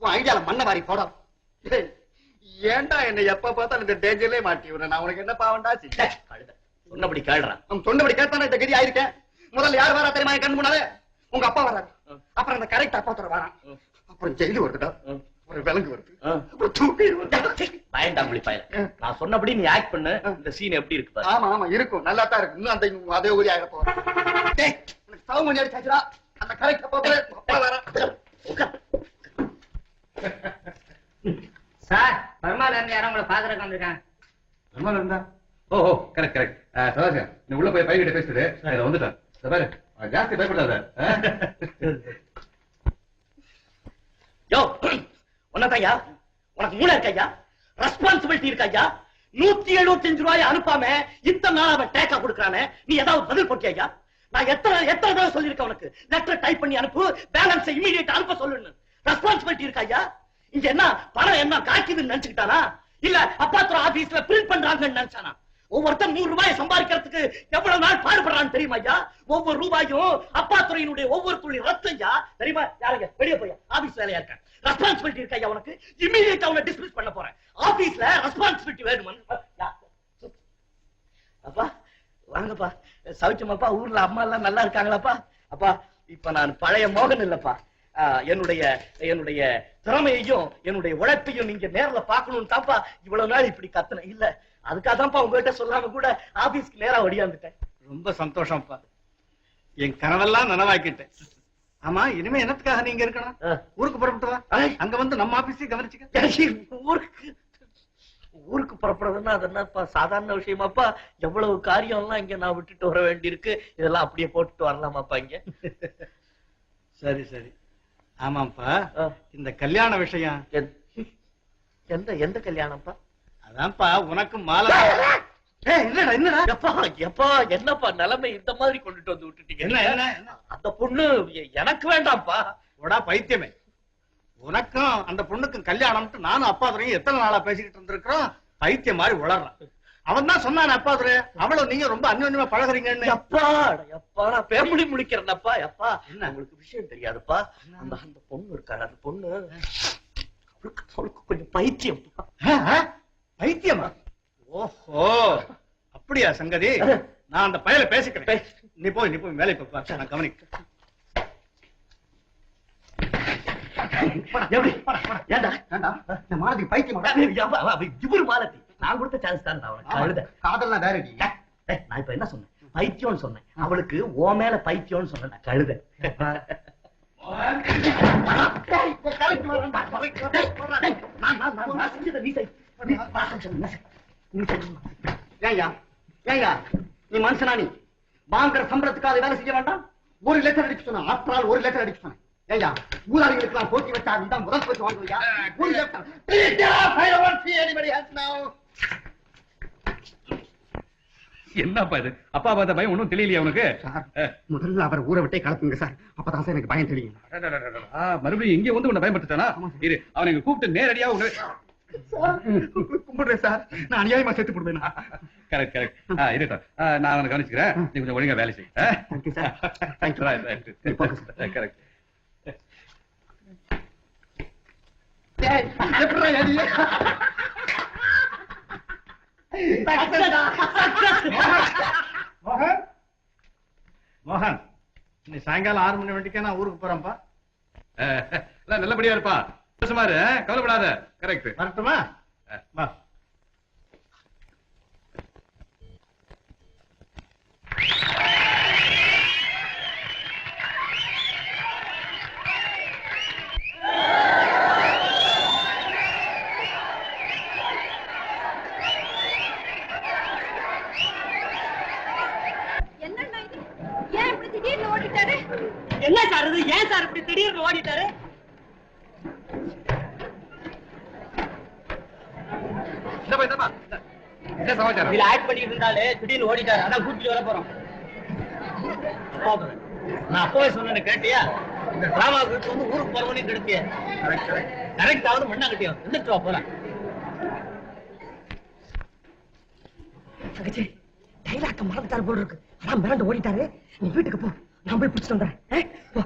உன் ஐடியால மண்ண மாறி போட. ஏன்டா என்ன எப்ப பார்த்தாலும் இந்த டேஞ்சர்லயே மாட்டி விடுறேன். நான் உனக்கு என்ன பாவண்டா? சொன்னபடி கேள்றான். அவன் சொன்னபடி கேட்டானே இந்த கதி ஆயிருக்கேன். முதல்ல யார் வரா தெரியுமா? கண் முன்னாலே உங்க அப்பா வராரு. அப்புறம் அந்த கரெக்ட் அப்பா தர வரான். அப்புறம் ஜெயிலு வருதுடா, ஒரு விலங்கு வருது, அப்புறம் தூக்கி வருது. பயன்டாங்குழி பயல. நான் சொன்னபடி நீ ஆக்ட் பண்ணு. இந்த சீன் எப்படி இருக்கு பாரு. ஆமா ஆமா இருக்கும், நல்லா தான் இருக்கு. இன்னும் அந்த அதே ஊதி ஆக போறேன். எனக்கு சவு மணி அடிச்சாச்சுடா. அந்த கரெக்ட் அப்பா வரான். சார், பர்மால இருந்து யாரும் உங்களை பாக்குறதுக்கு வந்திருக்காங்க. நல்லா இருந்தா? ஓ கரெக்ட் கரெக்ட். சதாசிவம், நீ உள்ள போய் பையன்கிட்ட பேசிட்டு இதை வந்துட்டேன். பாரு, ஜாஸ்தி பயப்படாத. யோ, உனக்கையா உனக்கு மூளை இருக்கையா? ரெஸ்பான்சிபிலிட்டி இருக்கையா? 175 ரூபாய் அனுப்பாம இத்தனை நாள் அவன் டேக்கா கொடுக்கறானே, நீ ஏதாவது பதில் போட்டியா? நான் எத்தனை தடவை சொல்லிருக்கேன் உனக்கு, லெட்டர் டைப் பண்ணி அனுப்பு, பேலன்ஸ் இமீடியேட் அனுப்ப சொல்லுன்னு. ரெஸ்பான்சிபிலிட்டி இருக்கையா? இங்க என்ன பணம் என்ன காய்க்குதுன்னு நினைச்சுக்கிட்டானா, இல்ல அப்பாத்துற ஆபீஸ்ல பிரிண்ட் பண்றாங்கன்னு நினைச்சானா? ஒவ்வொருத்தர் 100 ரூபாய் சம்பாதிக்கிறதுக்கு எவ்வளவு நாள் பாடுபடுறான்னு தெரியுமா ஐயா? ஒவ்வொரு ரூபாயும் அப்பாத்துறையினுடைய ஒவ்வொரு துளி ரத்தம் ஐயா, தெரியுமா? யாருங்க வெளியே போய் ஆபீஸ் வேலையா இருக்க. ரெஸ்பான்சிபிலிட்டி இருக்கா ஐயா உனக்கு? இமீடியேட்டா அவனை டிஸ்மிஸ் பண்ண போறேன். ஆபீஸ்ல ரெஸ்பான்சிபிலிட்டி வேணுமா? அப்பா வாங்கப்பா, சௌக்கியமாப்பா? ஊர்ல அம்மா எல்லாம் நல்லா இருக்காங்களாப்பா? அப்பா, இப்ப நான் பழைய மோகன் இல்லப்பா. என்னுடைய திறமையையும் என்னுடைய உழைப்பையும் நீங்க நேர்ல பாக்கணும் தான்ப்பா இவ்வளவு நாள் இப்படி கத்துன. இல்ல அதுக்காக தான்ப்பா உங்ககிட்ட சொல்லாம கூட ஆபீஸ்க்கு நேரா ஒடியாந்துட்டேன். ரொம்ப சந்தோஷம்ப்பா, என் கனவெல்லாம் நனவாக்கிட்டேன். ஆமா, இனிமே என்னத்துக்காக நீங்க இருக்கணும்? ஊருக்கு புறப்பட்டு வா, அங்க வந்து நம்ம ஆபீஸையும் கவனிச்சுக்க. ஊருக்கு புறப்படுறதுன்னா அது என்னப்பா சாதாரண விஷயமாப்பா? எவ்வளவு காரியம் எல்லாம் இங்க நான் விட்டுட்டு வர வேண்டியிருக்கு. இதெல்லாம் அப்படியே போட்டுட்டு வரலாமாப்பா இங்க? சரி சரி. ஆமாப்பா, இந்த கல்யாண விஷயம் எந்த கல்யாணம்ப்பா? அதான்ப்பா உனக்கு மாலை. என்னடா எப்பா என்னப்பா நிலைமை இந்த மாதிரி கொண்டுட்டு வந்து விட்டுட்டீங்க? என்ன அந்த பொண்ணு எனக்கு வேண்டாம்ப்பா. உடா பைத்தியமே, உனக்கும் அந்த பொண்ணுக்கும் கல்யாணம் நானும் அப்பா துறையும் எத்தனை நாளா பேசிக்கிட்டு இருந்திருக்கிறோம். பைத்தியம் மாதிரி உளறான். அவன் தான் சொன்னான் அப்பா துறை, அவளும் நீங்க ரொம்ப அந்யோன்யமா பழகுறீங்கன்னு. எப்பா நான் பேமுடி முடிக்கிறேன்ப்பா. எப்பா என்ன உங்களுக்கு விஷயம் தெரியாதுப்பா. அந்த பொண்ணு இருக்காரு, அந்த பொண்ணு அவளுக்கு கொஞ்சம் பைத்தியம். பைத்தியமா? ஓஹோ, அப்படியா சங்கதி? நான் அந்த பயல பேசிக்கிறேன். நீ போய் வேலை பாப்பா, நான் கவனிக்கிறேன். இவரு மாலதி நான் கொடுத்த சான்ஸ் தான். காதல்லாம் வேற. நான் இப்ப என்ன சொன்னேன்? பைத்தியம்னு சொன்னேன். அவளுக்கு ஓ மேல பைத்தியம்னு சொன்னேன். கழுத. நீ மனுஷனா? நீ வாங்குற சம்பளத்துக்காக வேலை செய்ய வேண்டாம்? ஒரு லெட்டர் அடிக்க சொன்ன, ஆஃப்டர் ஆல் ஒரு லெட்டர் அடிக்க சொன்னேன். ஏய்யா, ஊராளிகளுக்கு போட்டி வச்சா நீ தான் முதல் போட்டு வாங்குவியா? ஒரு லெட்டர். என்னப்பா இது? அப்பா பார்த்த பயம் ஒன்னும் தெரியலையா உனக்கு? முதல்ல அவர் ஊரை விட்டே கலப்புங்க சார், அப்பதான் சார் எனக்கு பயம் தெரியும். மறுபடியும் இங்க வந்து உன்னை பயன்படுத்தானா? இரு, அவனை கூப்பிட்டு நேரடியா கும்பிடுறேன் சார், நான் அநியாயமா சேர்த்து போடுவேன். Correct correct. இருக்கட்டும், நான் அவனை கவனிச்சுக்கிறேன். நீ கொஞ்சம் ஒழுங்கா வேலை செய். Thank you sir. தேங்க்யூ. கரெக்ட். மோகன் மோகன் நீ சாயங்காலம் 6 மணி வண்டிக்கா நான் ஊருக்கு போறேன்ப்பா. எல்லாம் நல்லபடியா இருப்பா. சுமாரு கவலைப்படாத. கரெக்ட். வரட்டுமா? வா. என்னண்ணா இது? ஏன் இப்படி திடீர்னு ஓடிட்டாரு? என்ன சார் இது? ஏன் சார் இப்படி திடீர்னு ஓடிட்டாரு? என்ன சமாச்சாரம்? இதுல ஆக்ட் பண்ணிட்டு இருந்தாலே திடீர்னு ஓடிட்டாரு. அதான் கூட்டிட்டு வர போறோம். நான் அப்பவே சொன்னேன்னு கேட்டியா? இந்த டிராமாவுக்கு வந்து ஊருக்கு போறவனே கெடுத்திய. கரெக்ட் ஆகுது மண்ணா கட்டியோ. எந்திரிட்டு வா போலாம். தங்கச்சி டைலாக்க மறந்துட்டாரு போல இருக்கு. அதான் மிரண்டு ஓடிட்டாரு. நீ வீட்டுக்கு போ. நான் போய் பிடிச்சிட்டு வந்துடுறேன். போ.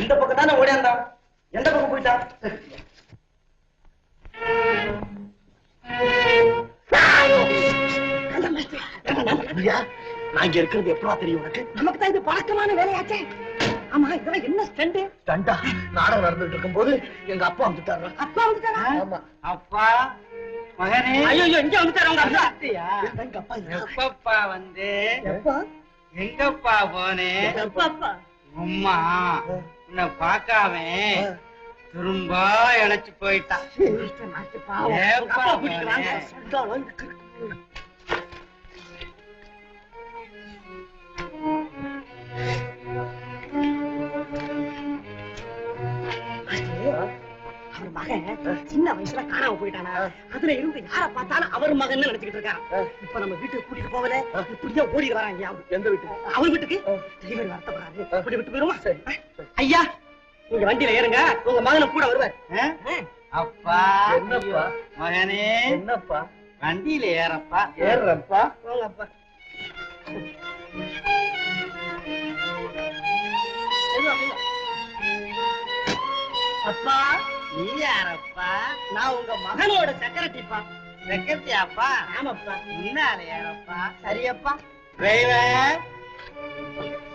இந்த பக்கம் தானே ஓடியாந்தா. எந்த பக்கம் போயிட்டா? நான் இங்க இருக்கிறது எப்படா தெரியும் உனக்கு? நமக்கு தான் இது பழக்கமான வேலையாச்சே. ஆமா இதெல்லாம் என்ன ஸ்டண்ட்? ஸ்டண்டா? நாடகம் நடந்துட்டு இருக்கும் போது எங்க அப்பா வந்துட்டாரு. அப்பா வந்துட்டாரா? ஆமா. அப்பா மகனே. ஐயோ இங்க வந்துட்டாரு உங்க அப்பா. எங்க அப்பா? எப்பப்பா வந்து? எப்பா? எங்கப்பா போனே? எப்பப்பா? அம்மா உன்னை பார்க்காம திரும்ப இழைச்சு போயிட்டான். அவர் மகன் சின்ன வயசுல காணாம போயிட்டானா? அதுல இருந்து யார பார்த்தாலும் அவர் மகன் நினைச்சுக்கிட்டு இருக்கான். இப்ப நம்ம வீட்டுக்கு கூட்டிட்டு போகல, இப்படியே ஓடி வராங்க. எந்த வீட்டுக்கு? அவர் வீட்டுக்கு. டிரைவர் வருத்தப்படாது, அப்படி விட்டு போயிருமா? ஐயா நீங்க வண்டியில ஏறுங்க, உங்க மகனை கூட வருவார். அப்பா என்னப்பா? மகனே என்னப்பா? வண்டியில ஏறப்பா. ஏறப்பா. போங்கப்பா. அப்பா நீ யாரப்பா? நான் உங்க மகனோட செக்ரட்டரிப்பா. செக்ரட்டரியாப்பா? ஆமாப்பா. முன்னால ஏறப்பா. சரியப்பா. டிரைவர்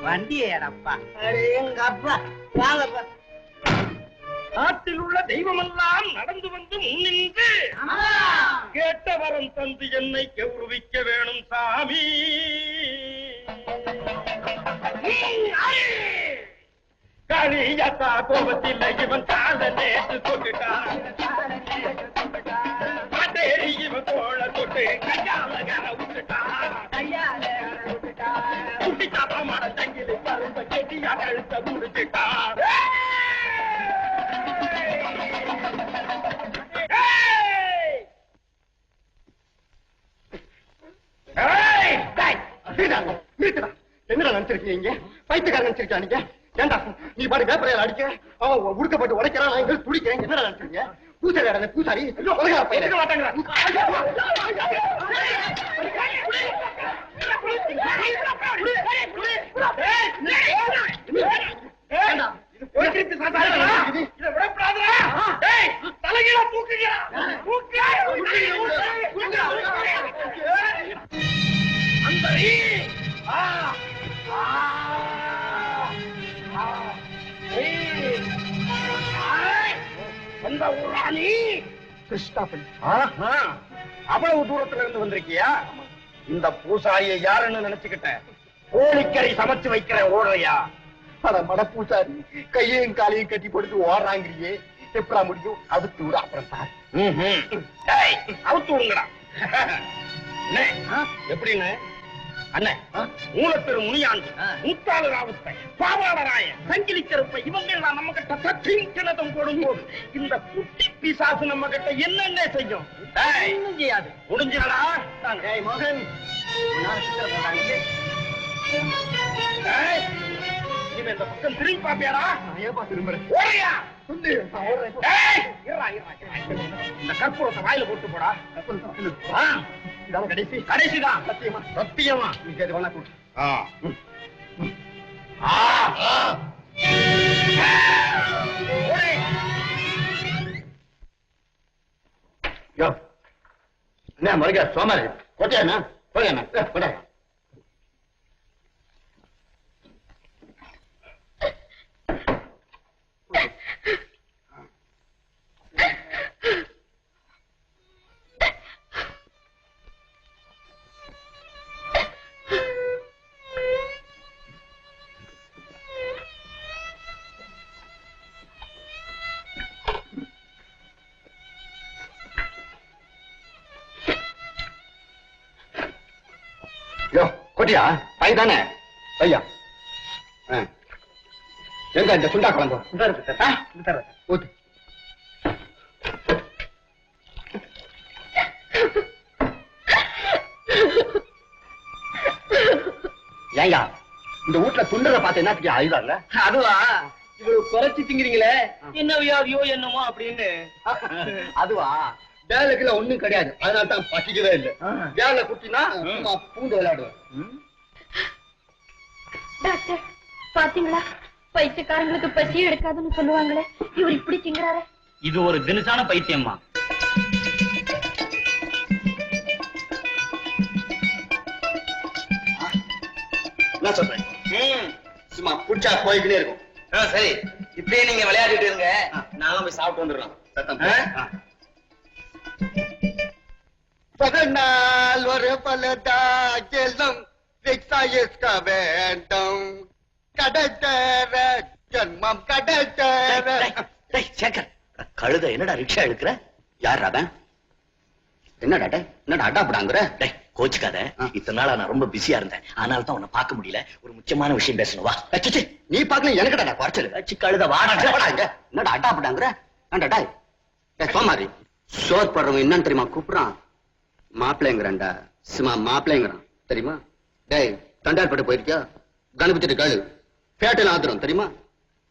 வண்டி ஏறப்பா. எங்க அப்பா வாங்கப்பா. நாட்டில் உள்ள தெய்வமெல்லாம் நடந்து வந்து முன்னின்று கேட்ட வரம் தந்து என்னை கௌரவிக்க வேணும் சாமி. காளியத்தா கோபத்தில் இவன் கால நேற்று தொட்டுட்டான். மாட்டேறி இவன் தோள தொட்டு கையால விட்டுட்டான். குட்டி தாத்தா மாட தங்கிலி பருந்த கெட்டியா கழுத்த முடிச்சுட்டான். என்னடா நினைச்சிருக்கீங்க? பைத்தியக்காரன் நினைச்சிருக்கா நீங்க? ஏண்டா நீ பாடு வேப்பரையால் அடிக்க, அவன் உடுக்கப்பட்டு உடைக்கிறான், நான் இங்க துடிக்கிறேன். என்னடா நினைச்சிருக்கீங்க? பூசாரி அட பூசாரி தலைகீழ தூக்குங்க. அந்த ஊராணி கிருஷ்ணாபள்ளி. அவ்வளவு தூரத்துல இருந்து வந்திருக்கியா? இந்த பூசாரியை யாருன்னு நினைச்சுக்கிட்டேன். கோழிக்கறி சமைச்சு வைக்கிறேன், ஓடுறியா? அட மட பூசாரி, கையையும் காலையும் கட்டி போட்டு ஓடுறாங்கிறியே, எப்படா முடியும்? அவுத்து விடு அப்புறம் சார். அவுத்து விடுங்கடா. எப்படின்னு அண்ணே, மூலப்பெரு முனியாண்டி, முத்தாளு ராவுத்தை, பாவாளராய, சங்கிலி கருப்பை, இவங்க எல்லாம் நம்ம கிட்ட சத்தியம் போடும்போது இந்த குட்டி பிசாசு நம்ம கிட்ட என்னென்ன செய்யும்? செய்யாது. முடிஞ்சடா மகன். இனிமே இந்த பக்கம் திரும்பி பாப்பியாடா? நான் ஏப்பா திரும்புறேன்? ஓடியா சொல்லு. ஏய், இருடா, இந்த கற்பூரத்தை வாயில போட்டு போடா. இதான கடைசி கடைசிதான். சத்தியமா? சத்தியமா. நீ சரி வேணா கூட்டு. ஓடு. யோ, என்ன மறுக்க சோமாரி கொட்டியாண்ணா போயாண்ணா போடா. யோ கொட்டியா பை தானே பையா எங்க இந்த சுண்டா குழம்பு ஊத்து. ஏயா இந்த வீட்டுல துண்டரை பார்த்து என்னத்துக்கு ஆயுதாங்க? அதுவா இவ்வளவு குறைச்சு திங்கிறீங்களே என்ன வியாதியோ என்னமோ அப்படின்னு. அதுவா வேலைக்குள்ள ஒண்ணும் கிடையாது, அதனால தான் பசிக்கவே இல்லை. வேலை குட்டினா பூண்டு விளையாடுவேன். டாக்டர் பாத்தீங்களா, பைத்தியக்காரங்களுக்கு பசி எடுக்காதுன்னு சொல்லுவாங்களே, இவர் இப்படி திங்கறாரு. இது ஒரு தினசான பைத்தியம்மா. என்ன சொல்றேன்? சும்மா புடிச்சா போய்கிட்டே இருக்கும். சரி, இப்படியே நீங்க விளையாடிட்டு இருங்க, நானும் போய் சாப்பிட்டு வந்துடுறோம். பகனால் ஒரு பலதா செல்லும் வேண்டும் கடத்தர ஜன்மம் கடத்தர. சேகர், கழுத என்னடா ரிக்ஷா எடுக்கிற? யார் அவன்? என்னடா என்னடா அடாப்படாங்கிற? கோச்சுக்காத, இத்தனை நாளா நான் ரொம்ப பிஸியா இருந்தேன், அதனால தான் உன்னை பார்க்க முடியல. ஒரு முக்கியமான விஷயம் பேசணும், வா. நீ பாக்கல எனக்குடா குறைச்சல். கழுத வாடா. என்னடா அடாப்படாங்கிற? ஏன்டா சோமாரி சோர் போடுறவங்க என்னன்னு தெரியுமா கூப்பிடுறான்? மாப்பிள்ளைங்கிறான்டா, சும்மா மாப்பிள்ளைங்கிறான் தெரியுமா? டேய் தண்டார்பட்டு போயிருக்கியா? கணபதி காலு பேட்டையில ஆத்துறோம் தெரியுமா?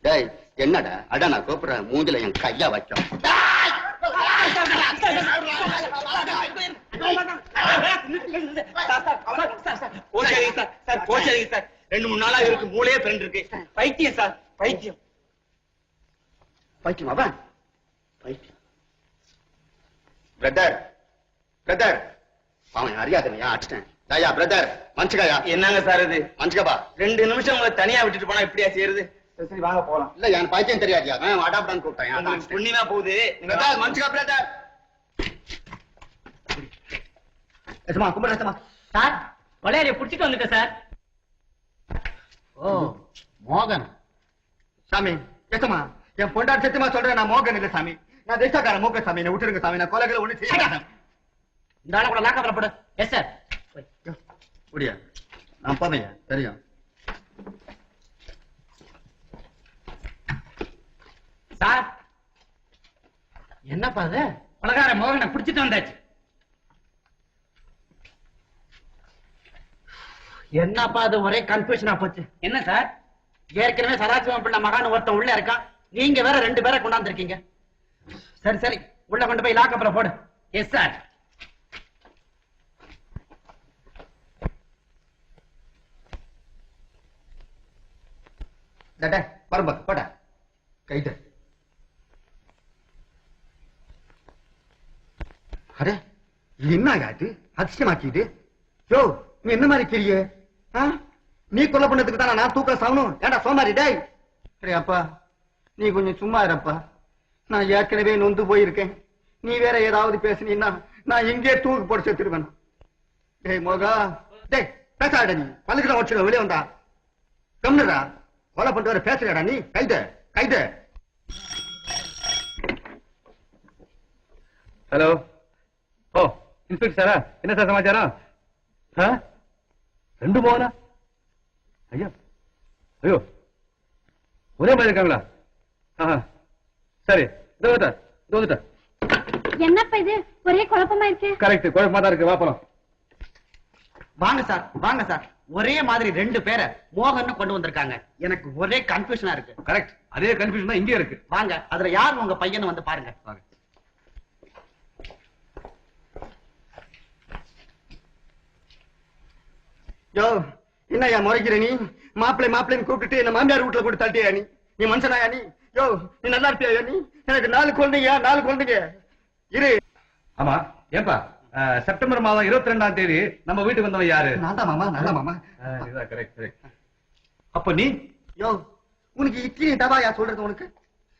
டேய் என்னடா அடா நான் கூப்பிடுறேன், மூஞ்சில என் கையா வைக்கும். சார் 2-3 நாளா இருக்கு, மூளையே பிறண்டு இருக்கு. பைத்தியம் சார், பைத்தியம். பைத்தியமாவா? பைத்தியம். பிரதர் பிரதர் அவன் அறியாதனையா அடிச்சிட்டேன். தாயா பிரதர் மன்னிச்சுக்காயா. என்னங்க சார் இது? மன்னிச்சுக்கப்பா. 2 நிமிஷம் உங்களை தனியா விட்டுட்டு போனா இப்படியா செய்யறது? சரி வாங்க போலாம். இல்ல என் பைத்தியம் தெரியாதியா, அடாப்டான்னு கூப்பிட்டேன். புண்ணியமா போகுது. மன்னிச்சுக்கா பிரதர். எசமா கும்பிடுறேன் சார், வளையாரிய புடிச்சிட்டு வந்துட்டேன் சார். ஓ மோகன் சாமி. எசமா என் பொண்டாட்டி சத்தியமா சொல்றேன், நான் மோகன் இல்ல சாமி, நான் தேசக்கார மோகன் சாமி. என்ன விட்டுருங்க சாமி, நான் கொலைகளை ஒண்ணு செய்ய மாட்டேன். இந்த ஆளை கூட லாக்கப்ல போடு. Yes sir. முடியா நான் போதையா தெரியும். சார் என்னப்பா அது? பலகார மோகனை பிடிச்சிட்டு வந்தாச்சு. என்னப்பா அது ஒரே கன்ஃபியூஷனா போச்சு. என்ன சார், ஏற்கனவே சதாசிவம் பிள்ளை மகான் ஒருத்தன் உள்ள இருக்கான், நீங்க வேற 2 பேரை கொண்டாந்துருக்கீங்க. சரி சரி, உள்ள கொண்டு போய் லாக்கப்ல போடு. Yes sir. பரம்ப போட கைது. அரே இது என்ன ஆகாது, அதிர்ஷ்டமாக்கிது. யோ நீ என்ன மாதிரி தெரிய? நீ கொலை பண்ணதுக்கு தானே நான் தூக்க சாகணும்? ஏண்டா சோமாரி டேய். அரே அப்பா நீ கொஞ்சம் சும்மா இருப்பா, நான் ஏற்கனவே நொந்து போயிருக்கேன். நீ வேற ஏதாவது பேசுனீன்னா நான் எங்கே தூக்கு போட்டு செத்துருவேன். டேய் மோகா, டேய் பேசாட, நீ பல்லுக்கிட்ட வச்சுக்க, வெளியே வந்தா கம்னுடா. கொலை பண்ணிட்டு வர பேசுறடா நீ. கைது கைது. ஹலோ. ஓ இன்ஸ்பெக்டர் சாரா, என்ன சார் சமாச்சாரம்? 2 மோகனா? ஐயா ஐயோ ஒரே மாதிரி இருக்காங்களா? சரி வந்துட்டேன். என்னப்பா இது ஒரே குழப்பமா இருக்கு? கரெக்ட், குழப்பமா தான் இருக்கு, வா போலாம். வாங்க சார் வாங்க சார். ஒரே மாதிரி 2 பேரை மோகன் கொண்டு வந்திருக்காங்க. எனக்கு ஒரே கன்ஃபியூஷனா இருக்கு. கரெக்ட், அதே கன்ஃபியூஷன் தான் இங்கே இருக்கு. வாங்க, அதுல யார் உங்க பையன் வந்து பாருங்க. வாங்க. யோ, என்னய்யா முறைக்கிற நீ? மாப்பிள்ளைன்னு கூப்பிட்டுட்டு என்ன மாமியார் வீட்டுல போட்டு தட்டியா நீ? நீ மனுஷனாயா நீ? யோ, நீ நல்லா இருப்பியா நீ? எனக்கு 4 குழந்தைங்க இரு. ஆமா, ஏன்பா செப்டம்பர் மாதம் 22ஆம் தேதி நம்ம வீட்டுக்கு வந்தவன் யாரு? நான் தான் மாமா, நல்ல மாமா. இதுதான் கரெக்ட் கரெக்ட். அப்ப நீ? யோ, உனக்கு இட்லி தவாயா சொல்றது உனக்கு?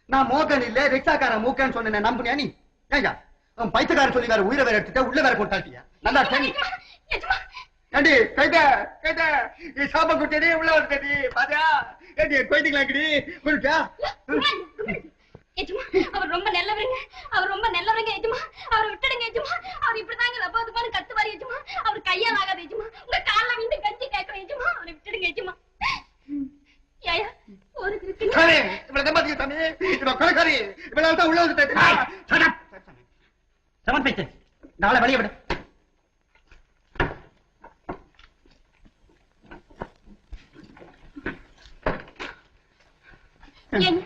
நான் மோகன் இல்ல ரிக்ஷாக்காரன் மூக்கன்னு சொன்னேன், நம்புனியா நீ? ஏங்க அவன் பைத்தியக்காரன் சொல்லி வேற உயிரை வேற எடுத்துட்ட, உள்ள வேற போட்டாட்டியா? நல்லா சரி ஏண்டி கைத நீ சாப குட்டடி உள்ள வந்துடி பாத்தியா? ஏண்டி கோயிலுக்குலாங்கடி குளிச்சா? எஜமா, அவர் ரொம்ப நல்லவருங்க. எஜமா, அவரை விட்டுடுங்க எஜமா. அவர் இப்படிதாங்க லபாதுபான்னு கத்துவாரு எஜமா. அவர் கையால் ஆகாது எஜமா. உங்க கால்ல விழுந்து கஞ்சி கேட்கிறேன் எஜமா. அவரை விட்டுடுங்க எஜமா. ஏயா ஒரு கிருக்கி சரி, இவள தம்பாதிங்க சாமி. இவ கொலைக்காரி. இவளால தான் உள்ள வந்துட்டேன். சமன் பேச்சு. நாளை வெளிய விடு. என்ன